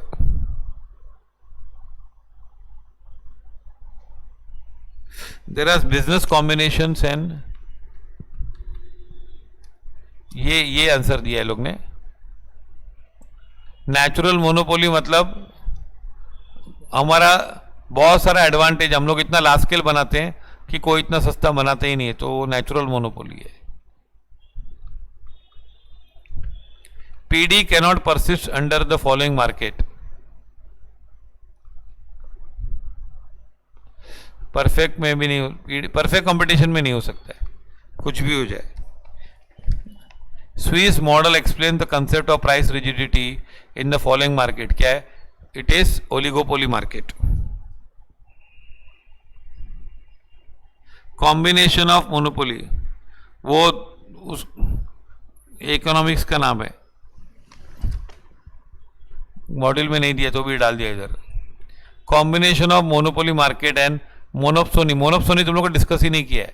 There are business combinations and ये आंसर दिया है लोग ने. नेचुरल मोनोपोली मतलब हमारा बहुत सारा एडवांटेज, हम लोग इतना लार्ज स्केल बनाते हैं कि कोई इतना सस्ता बनाते ही नहीं है, तो वो नेचुरल मोनोपोली है. PD cannot persist under the following market. Perfect में भी नहीं, परफेक्ट कंपटीशन में नहीं हो सकता है, कुछ भी हो जाए. Swiss model explain the concept of price rigidity in the following market. क्या है? It is oligopoly market. Combination of monopoly वो उस इकोनॉमिक्स का नाम है. मॉड्यूल में नहीं दिया तो भी डाल दिया इधर. Combination of monopoly market and monopsony. Monopsony तुम लोग को डिस्कस ही नहीं किया है.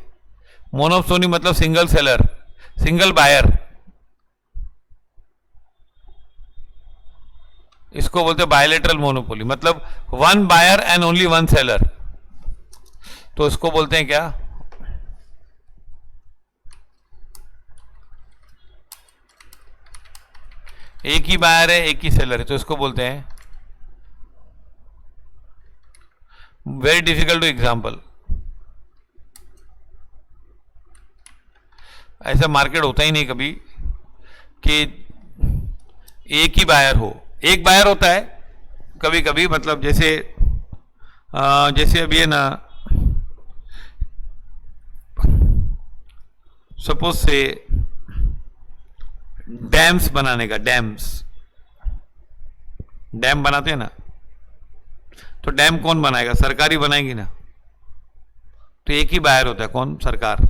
मोनोप्सोनी मतलब सिंगल सेलर, सिंगल बायर, इसको बोलते हैं बायलेटरल मोनोपोली. मतलब one buyer and only one seller, तो इसको बोलते हैं क्या? एक ही बायर है, एक ही सेलर है, तो इसको बोलते हैं. Very difficult to example. ऐसा मार्केट होता ही नहीं कभी कि एक ही बायर हो. एक बायर होता है कभी कभी मतलब जैसे जैसे अभी है ना, सपोज से डैम्स बनाने का, डैम बनाते हैं ना, तो डैम कौन बनाएगा? सरकार ही बनाएगी ना। तो एक ही बायर होता है, कौन? सरकार,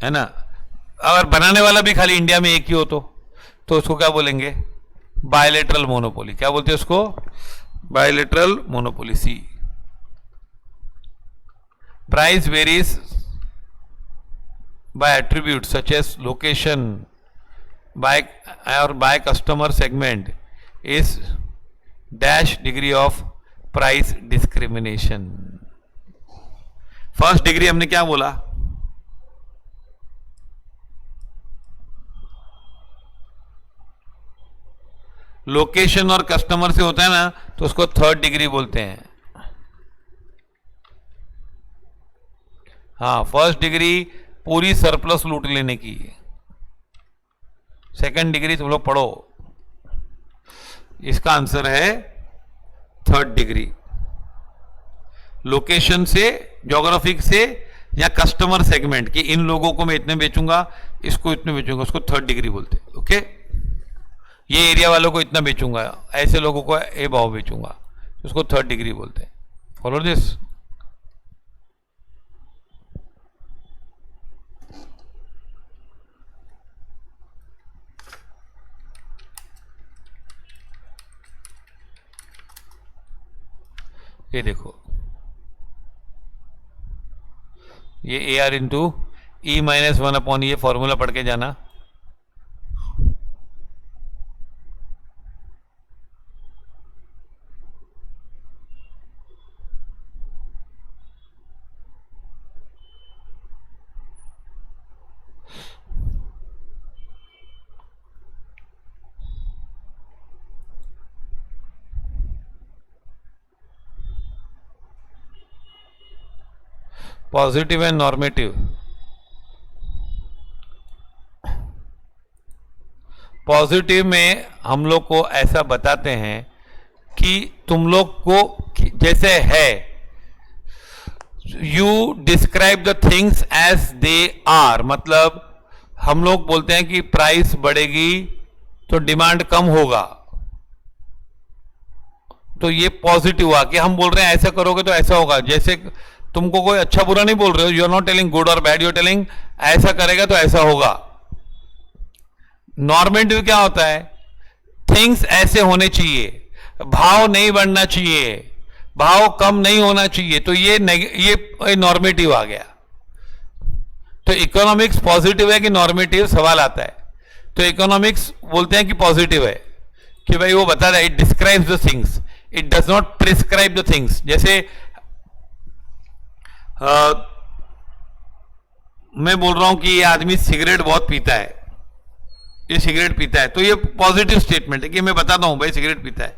है ना। अगर बनाने वाला भी खाली इंडिया में एक ही हो तो उसको क्या बोलेंगे? Bilateral monopoly. क्या बोलते हैं उसको? Bilateral monopoly. C, price varies by attributes such as location by customer segment is dash degree of price discrimination. First degree हमने क्या बोला? लोकेशन और कस्टमर से होता है ना, तो उसको थर्ड डिग्री बोलते हैं। हाँ, फर्स्ट डिग्री पूरी सरप्लस लूट लेने की। सेकंड डिग्री तुम लोग पढ़ो, इसका आंसर है थर्ड डिग्री। लोकेशन से, ज्योग्राफिक से, या कस्टमर सेगमेंट कि इन लोगों को मैं इतने बेचूंगा, इसको इतने बेचूंगा, उसको थर्ड डिग्री बोलते हैं। ओके, ये एरिया वालों को इतना बेचूंगा, ऐसे लोगों को ए भाव बेचूंगा, उसको थर्ड डिग्री बोलते हैं। Follow this. ये देखो, ये A are into E minus one upon, ये फॉर्मूला पढ़ के जाना। Positive and normative. पॉजिटिव में हम लोग को ऐसा बताते हैं कि तुम लोग को जैसे है, you describe the things as they are. मतलब हम लोग बोलते हैं कि प्राइस बढ़ेगी तो डिमांड कम होगा, तो ये पॉजिटिव हुआ कि हम बोल रहे हैं ऐसा करोगे तो ऐसा होगा। जैसे तुमको कोई अच्छा बुरा नहीं बोल रहे हो, you are not telling good और बैड, यू आर टेलिंग ऐसा करेगा तो ऐसा होगा। नॉर्मेटिव क्या होता है? थिंग्स ऐसे होने चाहिए, भाव नहीं बढ़ना चाहिए, भाव कम नहीं होना चाहिए, तो ये नॉर्मेटिव आ गया। तो इकोनॉमिक्स पॉजिटिव है कि नॉर्मेटिव, सवाल आता है। तो इकोनॉमिक्स बोलते हैं कि पॉजिटिव है, कि भाई वो बता रहा है it describes the things, it does not prescribe the things. जैसे मैं बोल रहा हूं कि ये आदमी सिगरेट बहुत पीता है, ये सिगरेट पीता है, तो ये पॉजिटिव स्टेटमेंट है कि मैं बताता हूं भाई सिगरेट पीता है,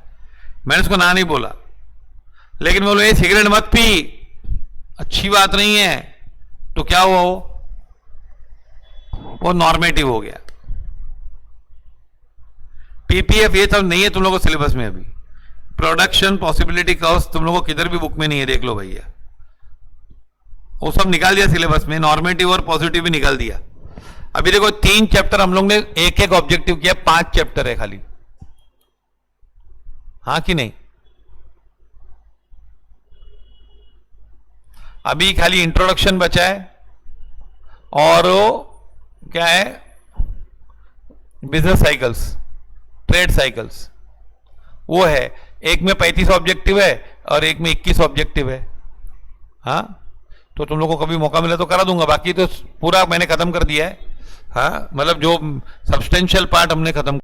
मैंने उसको ना नहीं बोला। लेकिन बोलो ये सिगरेट मत पी, अच्छी बात नहीं है, तो क्या हुआ? वो नॉर्मेटिव हो गया। पीपीएफ ये सब नहीं है तुम लोगों को सिलेबस में अभी। प्रोडक्शन पॉसिबिलिटी कर्व्स तुम लोगों को किधर भी बुक में नहीं है, देख लो भैया, वो सब निकाल दिया सिलेबस में, नॉर्मेटिव और पॉजिटिव भी निकाल दिया। अभी देखो 3 चैप्टर हम लोग ने एक एक ऑब्जेक्टिव किया, 5 चैप्टर है खाली, हाँ कि नहीं? अभी खाली इंट्रोडक्शन बचा है और क्या है? बिजनेस साइकिल्स, ट्रेड साइकिल्स, वो है। एक में 35 ऑब्जेक्टिव है और एक में 21 ऑब्जेक्टिव है। हाँ, तो तुम लोगों को कभी मौका मिला तो करा दूंगा, बाकी तो पूरा मैंने खत्म कर दिया है। हाँ, मतलब जो सब्सटेंशियल पार्ट हमने खत्म